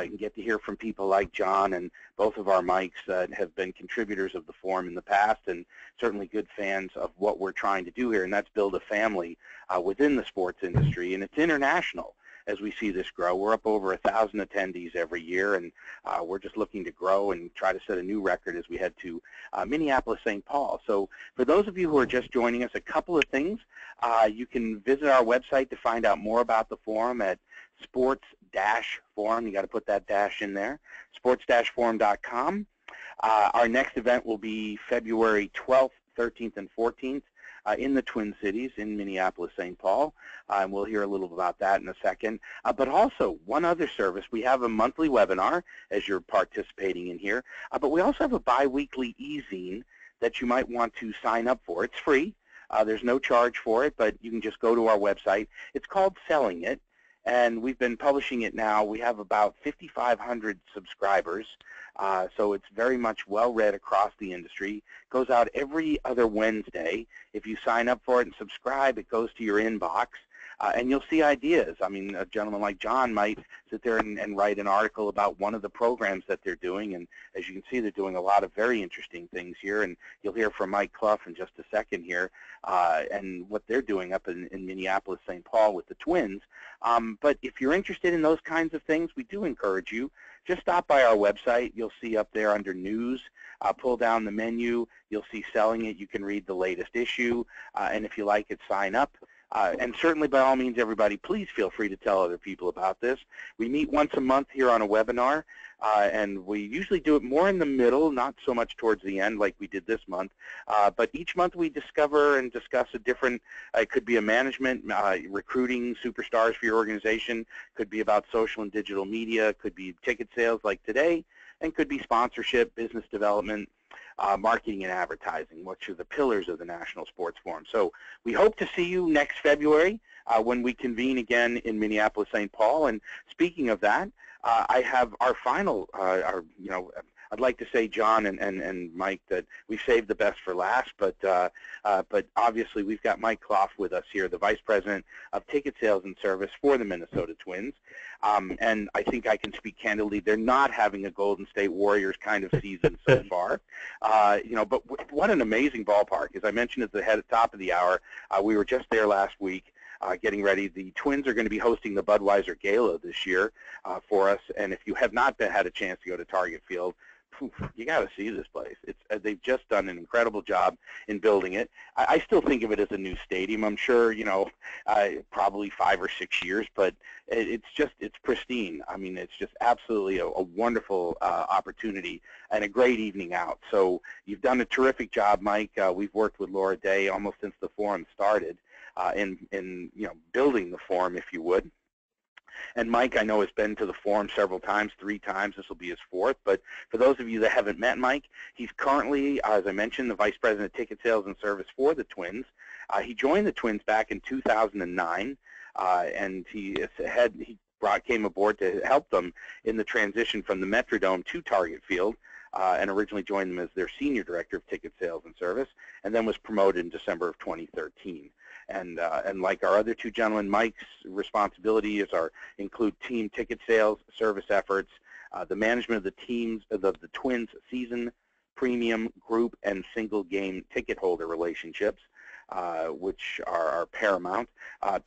You can get to hear from people like John and both of our Mikes that have been contributors of the forum in the past, and certainly good fans of what we're trying to do here, and that's build a family within the sports industry, and it's international. As we see this grow, we're up over 1,000 attendees every year, and we're just looking to grow and try to set a new record as we head to Minneapolis, St. Paul. So for those of you who are just joining us, a couple of things. You can visit our website to find out more about the forum at sports-forum. You got to put that dash in there, sports-forum.com. Our next event will be February 12th, 13th, and 14th. In the Twin Cities in Minneapolis, St. Paul, and we'll hear a little about that in a second. But also, one other service, we have a monthly webinar as you're participating in here, but we also have a bi-weekly e-zine that you might want to sign up for. It's free. There's no charge for it, but you can just go to our website. It's called Selling It, and we've been publishing it now. We have about 5,500 subscribers. So it's very much well-read across the industry. It goes out every other Wednesday. If you sign up for it and subscribe, it goes to your inbox, and you'll see ideas. I mean, a gentleman like John might sit there and write an article about one of the programs that they're doing, and as you can see, they're doing a lot of very interesting things here, and you'll hear from Mike Clough in just a second here, and what they're doing up in Minneapolis, St. Paul with the Twins. But if you're interested in those kinds of things, we do encourage you. Just stop by our website. You'll see up there under News, pull down the menu. You'll see Selling It. You can read the latest issue, and if you like it, sign up. And certainly, by all means, everybody, please feel free to tell other people about this. We meet once a month here on a webinar, and we usually do it more in the middle, not so much towards the end like we did this month. But each month we discover and discuss a different, it could be a management, recruiting superstars for your organization, could be about social and digital media, could be ticket sales like today, and could be sponsorship, business development, marketing and advertising, which are the pillars of the National Sports Forum. So we hope to see you next February when we convene again in Minneapolis, St. Paul. And speaking of that, I have our final, I'd like to say, John and Mike, that we saved the best for last, but obviously we've got Mike Clough with us here, the Vice President of Ticket Sales and Service for the Minnesota Twins. And I think I can speak candidly, they're not having a Golden State Warriors kind of season so far. But what an amazing ballpark. As I mentioned at the top of the hour, we were just there last week. Getting ready. The Twins are going to be hosting the Budweiser Gala this year for us, and if you have not had a chance to go to Target Field, you got to see this place. They've just done an incredible job in building it. I still think of it as a new stadium. I'm sure, probably 5 or 6 years, but it's pristine. I mean, it's just absolutely a wonderful opportunity and a great evening out. So you've done a terrific job, Mike. We've worked with Laura Day almost since the forum started. In building the forum, if you would. And Mike, I know, has been to the forum several times, 3 times. This will be his 4th. But for those of you that haven't met Mike, he's currently, as I mentioned, the Vice President of Ticket Sales and Service for the Twins. He joined the Twins back in 2009, and he came aboard to help them in the transition from the Metrodome to Target Field, and originally joined them as their Senior Director of Ticket Sales and Service, and then was promoted in December of 2013. And like our other two gentlemen, Mike's responsibilities include team ticket sales, service efforts, the management of the Twins season, premium, group, and single game ticket holder relationships, which are paramount.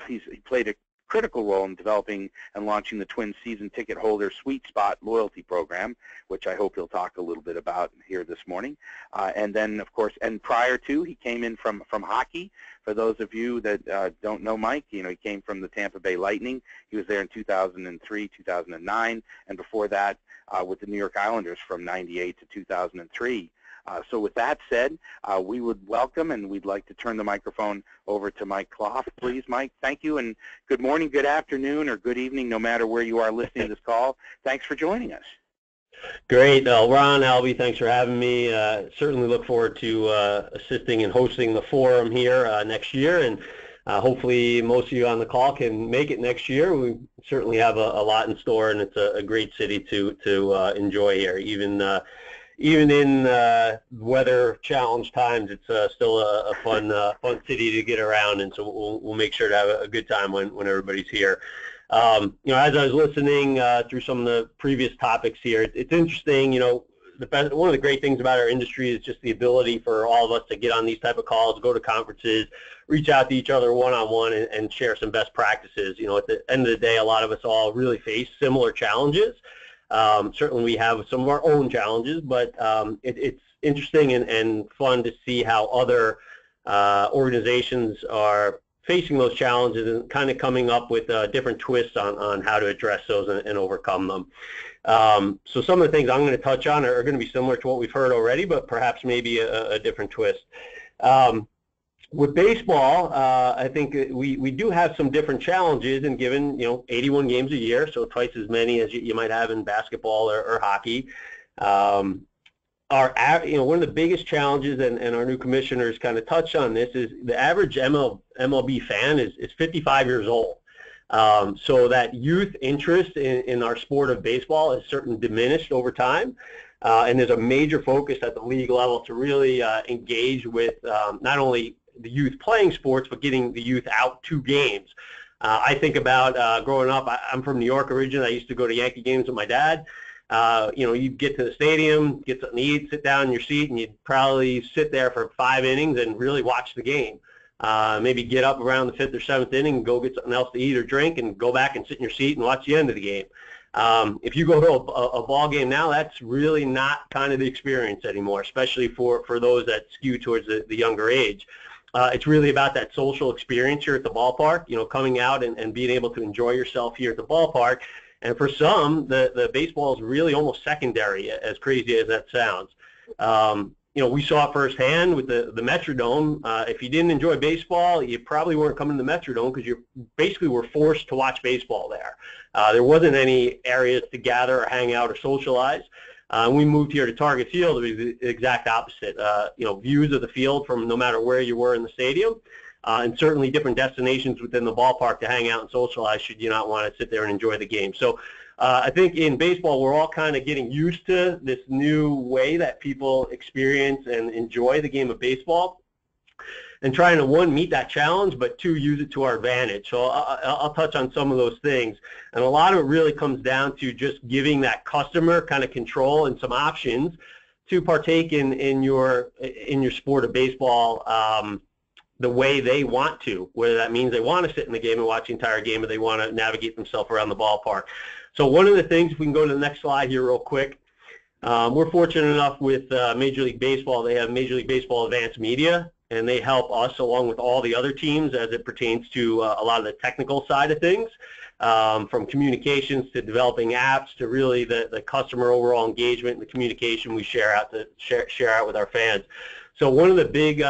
He played a critical role in developing and launching the Twins season ticket holder Sweet Spot loyalty program, which I hope he'll talk a little bit about here this morning. And then, of course, and prior to, he came in from hockey. For those of you that don't know Mike, he came from the Tampa Bay Lightning. He was there in 2003, 2009, and before that with the New York Islanders from 98 to 2003. So with that said, we would welcome and we'd like to turn the microphone over to Mike Clough. Please, Mike, thank you, and good morning, good afternoon, or good evening, no matter where you are listening to this call. Thanks for joining us. Great. Ron, Albie, thanks for having me. Certainly look forward to assisting and hosting the forum here next year, and hopefully most of you on the call can make it next year. We certainly have a lot in store, and it's a great city to enjoy here. Even in weather challenge times, it's still a fun city to get around, and so we'll make sure to have a good time when everybody's here. As I was listening through some of the previous topics here, it's interesting. One of the great things about our industry is just the ability for all of us to get on these type of calls, go to conferences, reach out to each other one-on-one, and share some best practices. At the end of the day, a lot of us all really face similar challenges. Certainly we have some of our own challenges, but it's interesting and fun to see how other organizations are facing those challenges and kind of coming up with different twists on how to address those and overcome them. So some of the things I'm going to touch on are going to be similar to what we've heard already, but perhaps maybe a different twist. With baseball, I think we do have some different challenges, and given 81 games a year, so twice as many as you might have in basketball or hockey. One of the biggest challenges, and our new commissioners kind of touched on this, is the average MLB fan is 55 years old. So that youth interest in our sport of baseball has certainly diminished over time. And there's a major focus at the league level to really engage with not only the youth playing sports, but getting the youth out to games. I think about growing up, I'm from New York originally. I used to go to Yankee games with my dad. You'd get to the stadium, get something to eat, sit down in your seat, and you'd probably sit there for 5 innings and really watch the game. Maybe get up around the 5th or 7th inning and go get something else to eat or drink and go back and sit in your seat and watch the end of the game. If you go to a ball game now, that's really not kind of the experience anymore, especially for those that skew towards the younger age. It's really about that social experience here at the ballpark, coming out and being able to enjoy yourself here at the ballpark. And for some, the baseball is really almost secondary, as crazy as that sounds. We saw it firsthand with the Metrodome. If you didn't enjoy baseball, you probably weren't coming to the Metrodome because you basically were forced to watch baseball there. There wasn't any areas to gather or hang out or socialize. We moved here to Target Field. It was the exact opposite. Views of the field from no matter where you were in the stadium, and certainly different destinations within the ballpark to hang out and socialize should you not want to sit there and enjoy the game. So I think in baseball, we're all kind of getting used to this new way that people experience and enjoy the game of baseball, and trying to, one, meet that challenge, but two, use it to our advantage. So I'll touch on some of those things. And a lot of it really comes down to just giving that customer kind of control and some options to partake in your sport of baseball the way they want to, whether that means they want to sit in the game and watch the entire game, or they want to navigate themselves around the ballpark. So one of the things, if we can go to the next slide here real quick, we're fortunate enough with Major League Baseball, they have Major League Baseball Advanced Media, and they help us along with all the other teams as it pertains to a lot of the technical side of things, from communications to developing apps to really the customer overall engagement and the communication we share out with our fans. So one of the big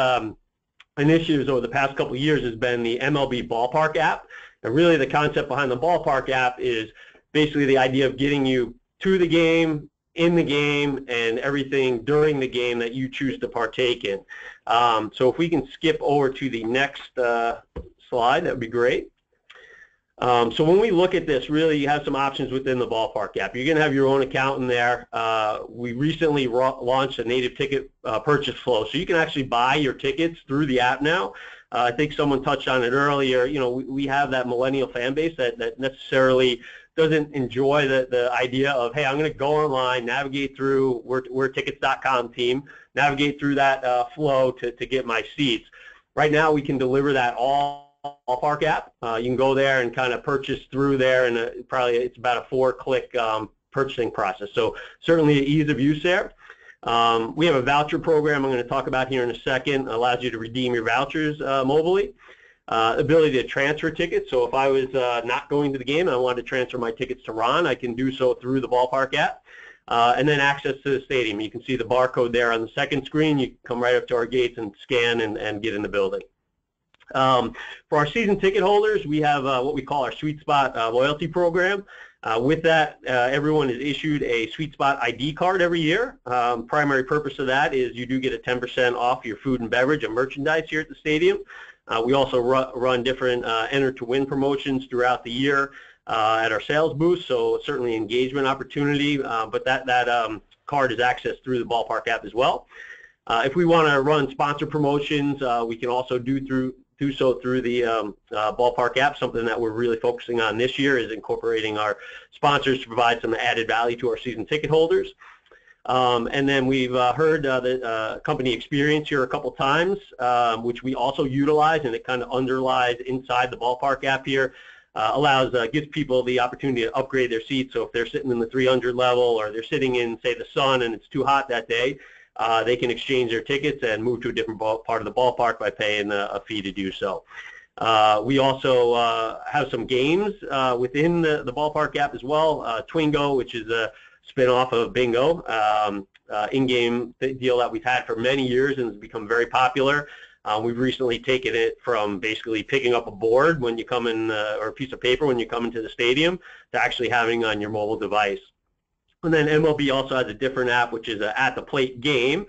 initiatives over the past couple of years has been the MLB Ballpark app. And really the concept behind the Ballpark app is basically the idea of getting you to the game, in the game, and everything during the game that you choose to partake in. So if we can skip over to the next slide, that would be great. So when we look at this, really you have some options within the ballpark app. You're going to have your own account in there. We recently launched a native ticket purchase flow, so you can actually buy your tickets through the app now. I think someone touched on it earlier. You know, we have that millennial fan base that necessarily doesn't enjoy the idea of, hey, I'm going to go online, navigate through, we're tickets.com team, navigate through that flow to get my seats. Right now we can deliver that all ballpark app. You can go there and kind of purchase through there, and probably it's about a 4-click purchasing process. So certainly ease of use there. We have a voucher program I'm going to talk about here in a second. It allows you to redeem your vouchers mobilely. Ability to transfer tickets. So if I was not going to the game and I wanted to transfer my tickets to Ron, I can do so through the ballpark app. And then access to the stadium. You can see the barcode there on the second screen. You can come right up to our gates and scan and get in the building. For our season ticket holders, we have what we call our Sweet Spot loyalty program. With that, everyone is issued a Sweet Spot ID card every year. Primary purpose of that is you do get a 10% off your food and beverage and merchandise here at the stadium. We also run different enter to win promotions throughout the year at our sales booth, so certainly engagement opportunity, but that card is accessed through the ballpark app as well. If we want to run sponsor promotions, we can also do so through the ballpark app. Something that we're really focusing on this year is incorporating our sponsors to provide some added value to our season ticket holders. And then we've heard the company experience here a couple times, which we also utilize, and it kind of underlies inside the ballpark app here. Gives people the opportunity to upgrade their seats. So if they're sitting in the 300 level, or they're sitting in, say, the sun and it's too hot that day, they can exchange their tickets and move to a different part of the ballpark by paying a fee to do so. We also have some games within the ballpark app as well. Twingo, which is a spin-off of Bingo, in-game deal that we've had for many years and has become very popular. We've recently taken it from basically picking up a board when you come in, or a piece of paper when you come into the stadium, to actually having on your mobile device. And then MLB also has a different app, which is a At the Plate game,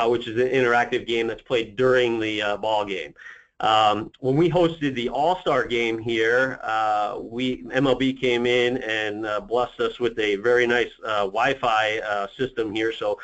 which is an interactive game that's played during the ball game. When we hosted the All-Star game here, MLB came in and blessed us with a very nice Wi-Fi system here. So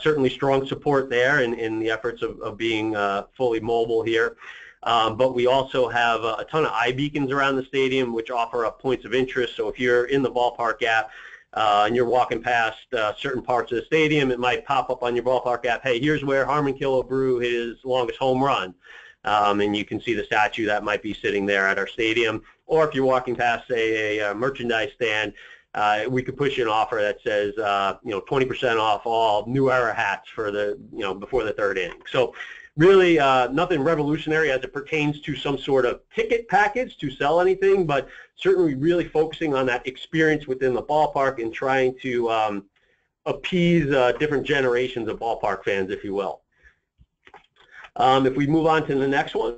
certainly strong support there in the efforts of being fully mobile here. But we also have a ton of iBeacons around the stadium, which offer up points of interest. So if you're in the ballpark app and you're walking past certain parts of the stadium, it might pop up on your ballpark app, hey, here's where Harmon Killebrew hit his longest home run. And you can see the statue that might be sitting there at our stadium. Or if you're walking past, say, a merchandise stand, we could push an offer that says, 20% off all New Era hats for the, before the third inning. So really nothing revolutionary as it pertains to some sort of ticket package to sell anything, but certainly really focusing on that experience within the ballpark and trying to appease different generations of ballpark fans, if you will. If we move on to the next one,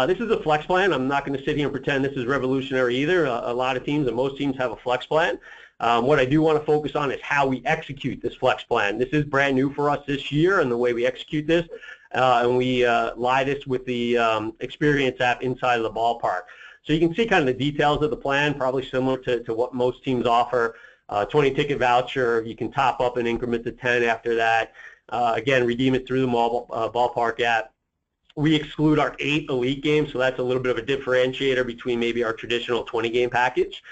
this is a flex plan. I'm not going to sit here and pretend this is revolutionary either. A lot of teams and most teams have a flex plan. What I do want to focus on is how we execute this flex plan. This is brand new for us this year and the way we execute this, and we lie this with the Experience app inside of the ballpark. So you can see kind of the details of the plan, probably similar to what most teams offer. 20 ticket voucher, you can top up in increments of 10 after that. Again, redeem it through the mobile ballpark app. We exclude our 8 elite games, so that's a little bit of a differentiator between maybe our traditional 20-game package.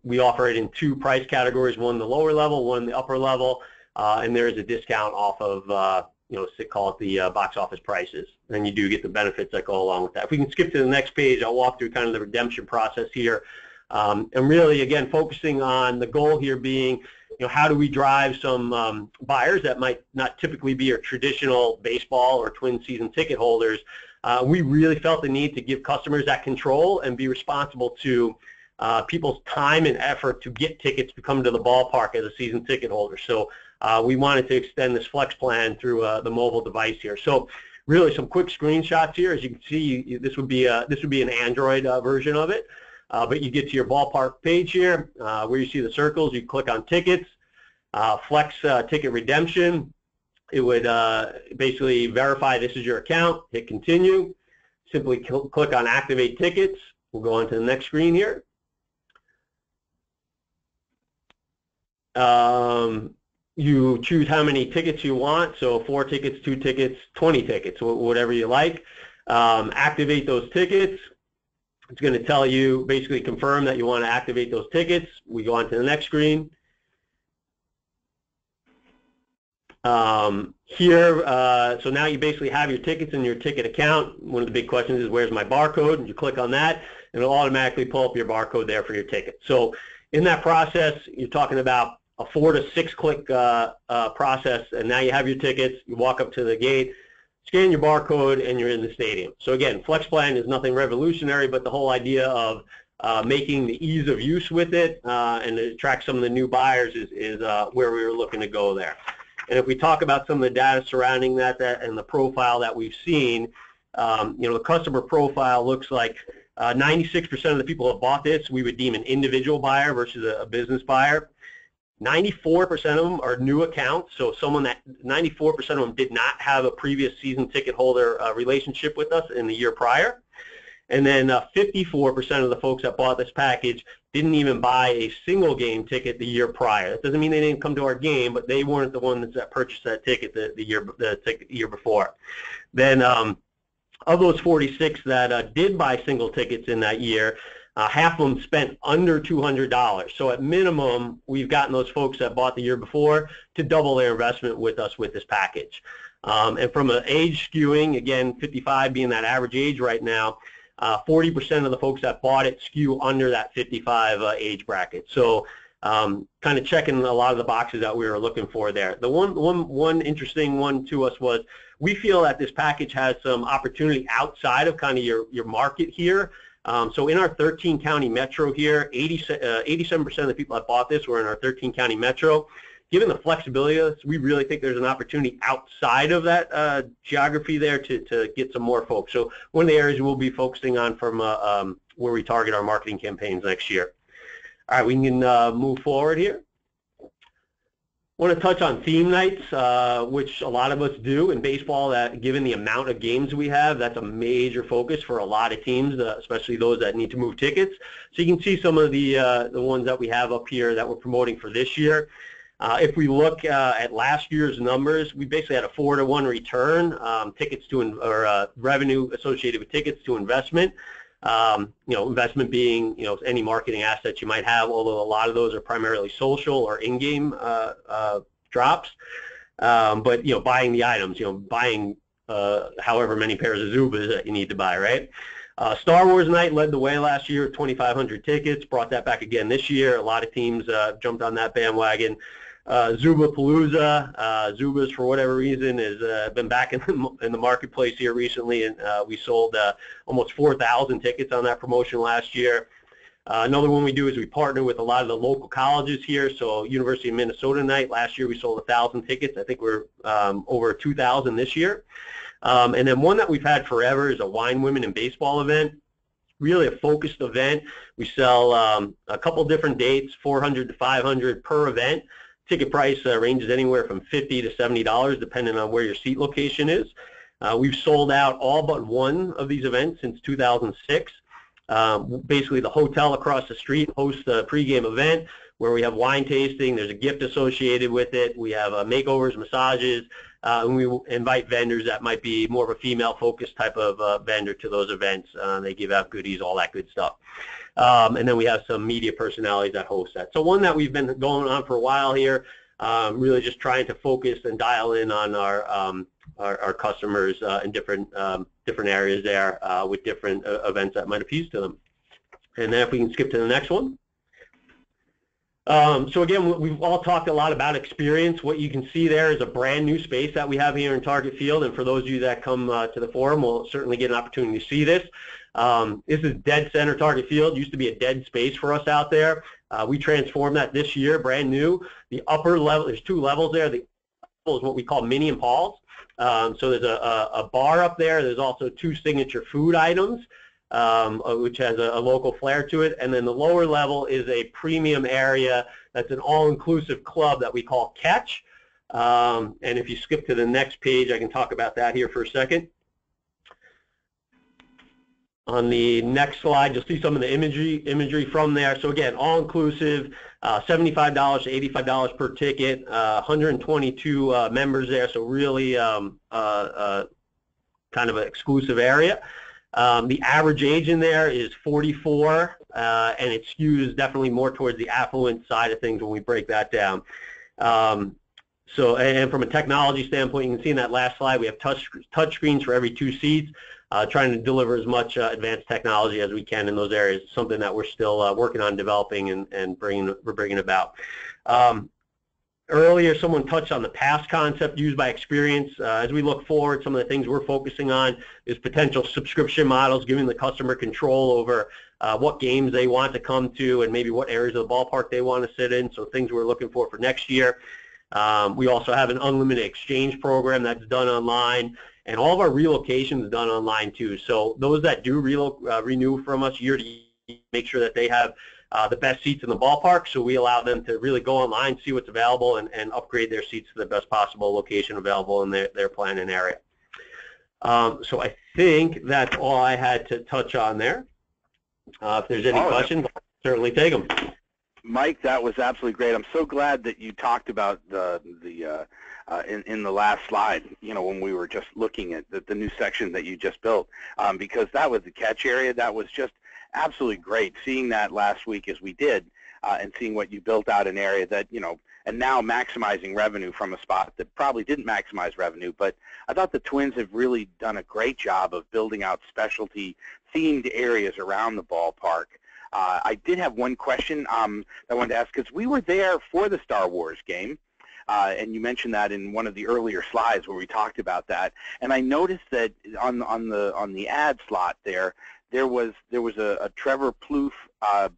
We offer it in 2 price categories, one the lower level, one the upper level, and there is a discount off of, call it the box office prices, and you do get the benefits that go along with that. If we can skip to the next page, I'll walk through kind of the redemption process here, and really, again, focusing on the goal here being, how do we drive some buyers that might not typically be your traditional baseball or Twin season ticket holders. We really felt the need to give customers that control and be responsible to people's time and effort to get tickets to come to the ballpark as a season ticket holder. So we wanted to extend this flex plan through the mobile device here. So really some quick screenshots here. As you can see, this would be an Android version of it. But you get to your ballpark page here where you see the circles. You click on tickets, flex ticket redemption. it would basically verify this is your account, hit continue, simply click on activate tickets. We'll go on to the next screen here. You choose how many tickets you want, so 4 tickets, 2 tickets, 20 tickets, whatever you like. Activate those tickets. It's going to tell you, basically confirm that you want to activate those tickets. We go on to the next screen. So now you basically have your tickets in your ticket account. One of the big questions is, where's my barcode? And you click on that, and it'll automatically pull up your barcode there for your ticket. So in that process, you're talking about a 4 to 6 click process, and now you have your tickets. You walk up to the gate, scan your barcode, and you're in the stadium. So again, FlexPlan is nothing revolutionary, but the whole idea of making the ease of use with it and to attract some of the new buyers is where we were looking to go there. And if we talk about some of the data surrounding that and the profile that we've seen, the customer profile looks like 96% of the people who have bought this we would deem an individual buyer versus a business buyer. 94% of them are new accounts, so 94% of them did not have a previous season ticket holder relationship with us in the year prior. And then 54% of the folks that bought this package didn't even buy a single game ticket the year prior. That doesn't mean they didn't come to our game, but they weren't the ones that purchased that ticket the year before. Then of those 46 that did buy single tickets in that year, half of them spent under $200. So at minimum, we've gotten those folks that bought the year before to double their investment with us with this package. And from an age skewing, again, 55 being that average age right now, 40% of the folks that bought it skew under that 55 age bracket. So kind of checking a lot of the boxes that we were looking for there. The one interesting one to us was we feel that this package has some opportunity outside of kind of your market here. So in our 13 county metro here, 87% of the people that bought this were in our 13 county metro. Given the flexibility of this, we really think there's an opportunity outside of that geography there to get some more folks. So one of the areas we'll be focusing on from where we target our marketing campaigns next year. All right, we can move forward here. I want to touch on theme nights, which a lot of us do in baseball. That given the amount of games we have, that's a major focus for a lot of teams, especially those that need to move tickets. So you can see some of the ones that we have up here that we're promoting for this year. If we look at last year's numbers, we basically had a 4-to-1 return, tickets to or revenue associated with tickets to investment. Investment being any marketing assets you might have, although a lot of those are primarily social or in-game drops. But buying the items, buying however many pairs of Zubas that you need to buy, right? Star Wars Night led the way last year with 2,500 tickets, brought that back again this year. A lot of teams jumped on that bandwagon. Zubapalooza, Zubas for whatever reason has been back in the marketplace here recently, and we sold almost 4,000 tickets on that promotion last year. Another one we do is we partner with a lot of the local colleges here. So University of Minnesota Night, last year we sold 1,000 tickets. I think we're over 2,000 this year. And then one that we've had forever is a Wine, Women, and Baseball event. Really a focused event. We sell a couple different dates, 400 to 500 per event. Ticket price ranges anywhere from $50 to $70 depending on where your seat location is. We've sold out all but one of these events since 2006. Basically the hotel across the street hosts a pregame event where we have wine tasting. There's a gift associated with it. We have makeovers, massages, and we invite vendors that might be more of a female-focused type of vendor to those events. They give out goodies, all that good stuff. And then we have some media personalities that host that. So one that we've been going on for a while here, really just trying to focus and dial in on our customers in different areas there with different events that might appease to them. And then if we can skip to the next one. So again, we've all talked a lot about experience. What you can see there is a brand new space that we have here in Target Field, and for those of you that come to the forum, we'll certainly get an opportunity to see this. This is dead center Target Field. Used to be a dead space for us out there. We transformed that this year, brand new. The upper level, there's 2 levels there. The upper level is what we call Mini and Paul's. So there's a bar up there. There's also 2 signature food items, which has a local flair to it. And then the lower level is a premium area that's an all-inclusive club that we call Catch. And if you skip to the next page, I can talk about that here for a second. On the next slide, you'll see some of the imagery from there. So again, all-inclusive, $75 to $85 per ticket, 122 members there, so really kind of an exclusive area. The average age in there is 44, and it skews definitely more towards the affluent side of things when we break that down. So, and from a technology standpoint, you can see in that last slide, we have touch screens for every 2 seats, trying to deliver as much advanced technology as we can in those areas, something that we're still working on developing and we're bringing about. Earlier, someone touched on the pass concept used by experience. As we look forward, some of the things we're focusing on is potential subscription models, giving the customer control over what games they want to come to and maybe what areas of the ballpark they want to sit in, so things we're looking for next year. We also have an unlimited exchange program that's done online, and all of our relocations is done online too. So those that do renew from us year to year, make sure that they have the best seats in the ballpark, so we allow them to really go online, see what's available, and upgrade their seats to the best possible location available in their plan and area. So I think that's all I had to touch on there. If there's any questions, I'll certainly take them. Mike, that was absolutely great. I'm so glad that you talked about in the last slide, you know, when we were just looking at the new section that you just built, because that was the catch area. That was just absolutely great, seeing that last week as we did, and seeing what you built out an area that, you know, and now maximizing revenue from a spot that probably didn't maximize revenue. But I thought the Twins have really done a great job of building out specialty themed areas around the ballpark. I did have one question I wanted to ask, because we were there for the Star Wars game, and you mentioned that in one of the earlier slides where we talked about that. And I noticed that on the ad slot there was a Trevor Plouffe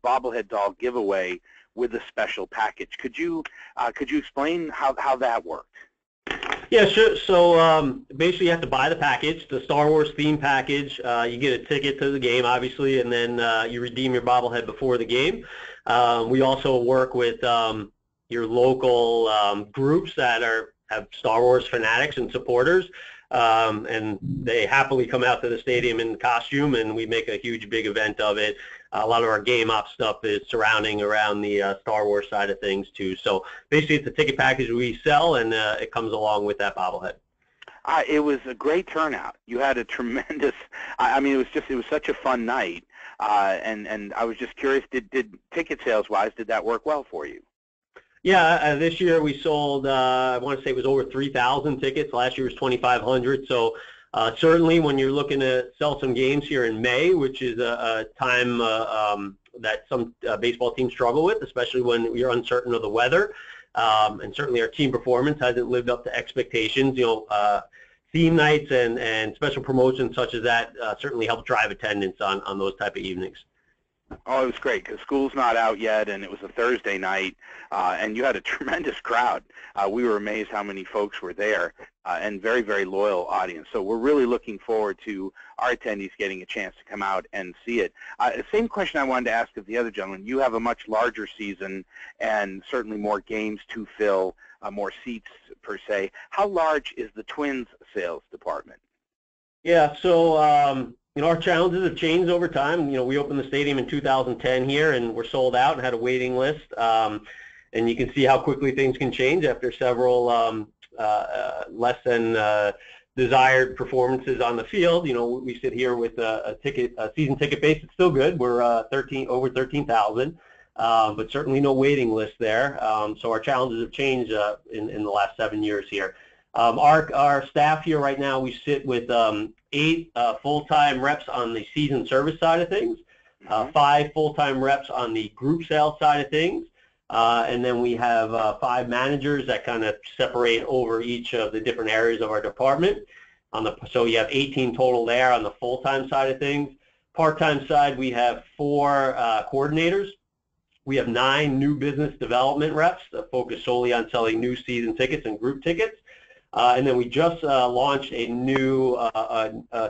bobblehead doll giveaway with a special package. Could you explain how that worked? Yeah, sure. So basically you have to buy the package, the Star Wars theme package. You get a ticket to the game, obviously, and then you redeem your bobblehead before the game. We also work with your local groups that have Star Wars fanatics and supporters, and they happily come out to the stadium in costume, and we make a huge, big event of it. A lot of our game ops stuff is surrounding around the Star Wars side of things too. So basically, it's a ticket package we sell, and it comes along with that bobblehead. It was a great turnout. You had a tremendous. I mean, it was such a fun night, and I was just curious. Did ticket sales wise, did that work well for you? Yeah, this year we sold. I want to say it was over 3,000 tickets. Last year was 2,500. So. Certainly when you're looking to sell some games here in May, which is a time that some baseball teams struggle with, especially when you're uncertain of the weather, and certainly our team performance hasn't lived up to expectations. You know, theme nights and special promotions such as that certainly help drive attendance on those type of evenings. Oh, it was great because school's not out yet, and it was a Thursday night, and you had a tremendous crowd. We were amazed how many folks were there, and very, very loyal audience. So we're really looking forward to our attendees getting a chance to come out and see it. Same question I wanted to ask of the other gentleman. You have a much larger season and certainly more games to fill, more seats per se. How large is the Twins sales department? Yeah, so you know, our challenges have changed over time. You know, we opened the stadium in 2010 here, and we're sold out and had a waiting list. And you can see how quickly things can change after several less than desired performances on the field. You know, we sit here with a season ticket base. It's still good. We're over 13,000, but certainly no waiting list there. So our challenges have changed in the last 7 years here. Our staff here right now, we sit with 8 full-time reps on the season service side of things, 5 full-time reps on the group sales side of things, and then we have 5 managers that kind of separate over each of the different areas of our department. So you have 18 total there on the full-time side of things. Part-time side, we have 4 coordinators. We have 9 new business development reps that focus solely on selling new season tickets and group tickets. And then we just launched a new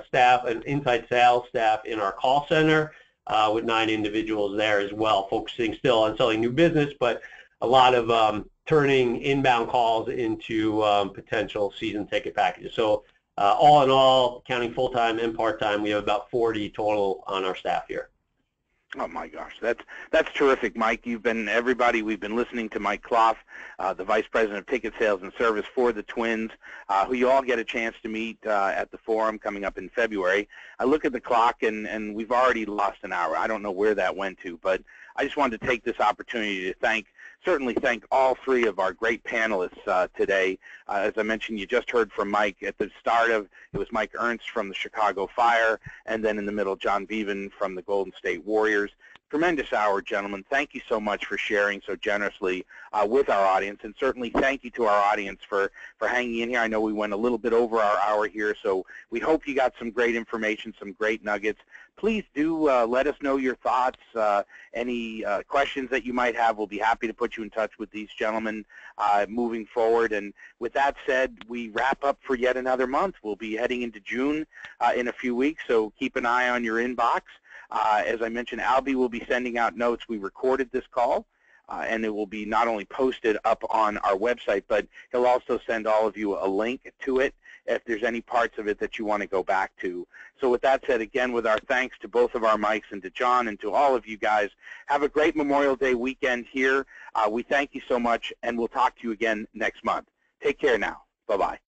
staff, an inside sales staff in our call center with 9 individuals there as well, focusing still on selling new business, but a lot of turning inbound calls into potential season ticket packages. So all in all, counting full-time and part-time, we have about 40 total on our staff here. Oh my gosh, that's terrific, Mike. We've been listening to Mike Clough, the Vice President of Ticket Sales and Service for the Twins, who you all get a chance to meet at the forum coming up in February. I look at the clock and we've already lost an hour. I don't know where that went to, but I just wanted to take this opportunity to certainly thank all three of our great panelists today. As I mentioned, you just heard from Mike at the start it was Mike Ernst from the Chicago Fire, and then in the middle, John Bevan from the Golden State Warriors. Tremendous hour, gentlemen. Thank you so much for sharing so generously with our audience, and certainly thank you to our audience for hanging in here. I know we went a little bit over our hour here, so we hope you got some great information, some great nuggets. Please do let us know your thoughts, any questions that you might have. We'll be happy to put you in touch with these gentlemen moving forward. And with that said, we wrap up for yet another month. We'll be heading into June in a few weeks, so keep an eye on your inbox. As I mentioned, Albie will be sending out notes. We recorded this call, and it will be not only posted up on our website, but he'll also send all of you a link to it if there's any parts of it that you want to go back to. So with that said, again, with our thanks to both of our mics and to John and to all of you guys, have a great Memorial Day weekend here. We thank you so much, and we'll talk to you again next month. Take care now. Bye-bye.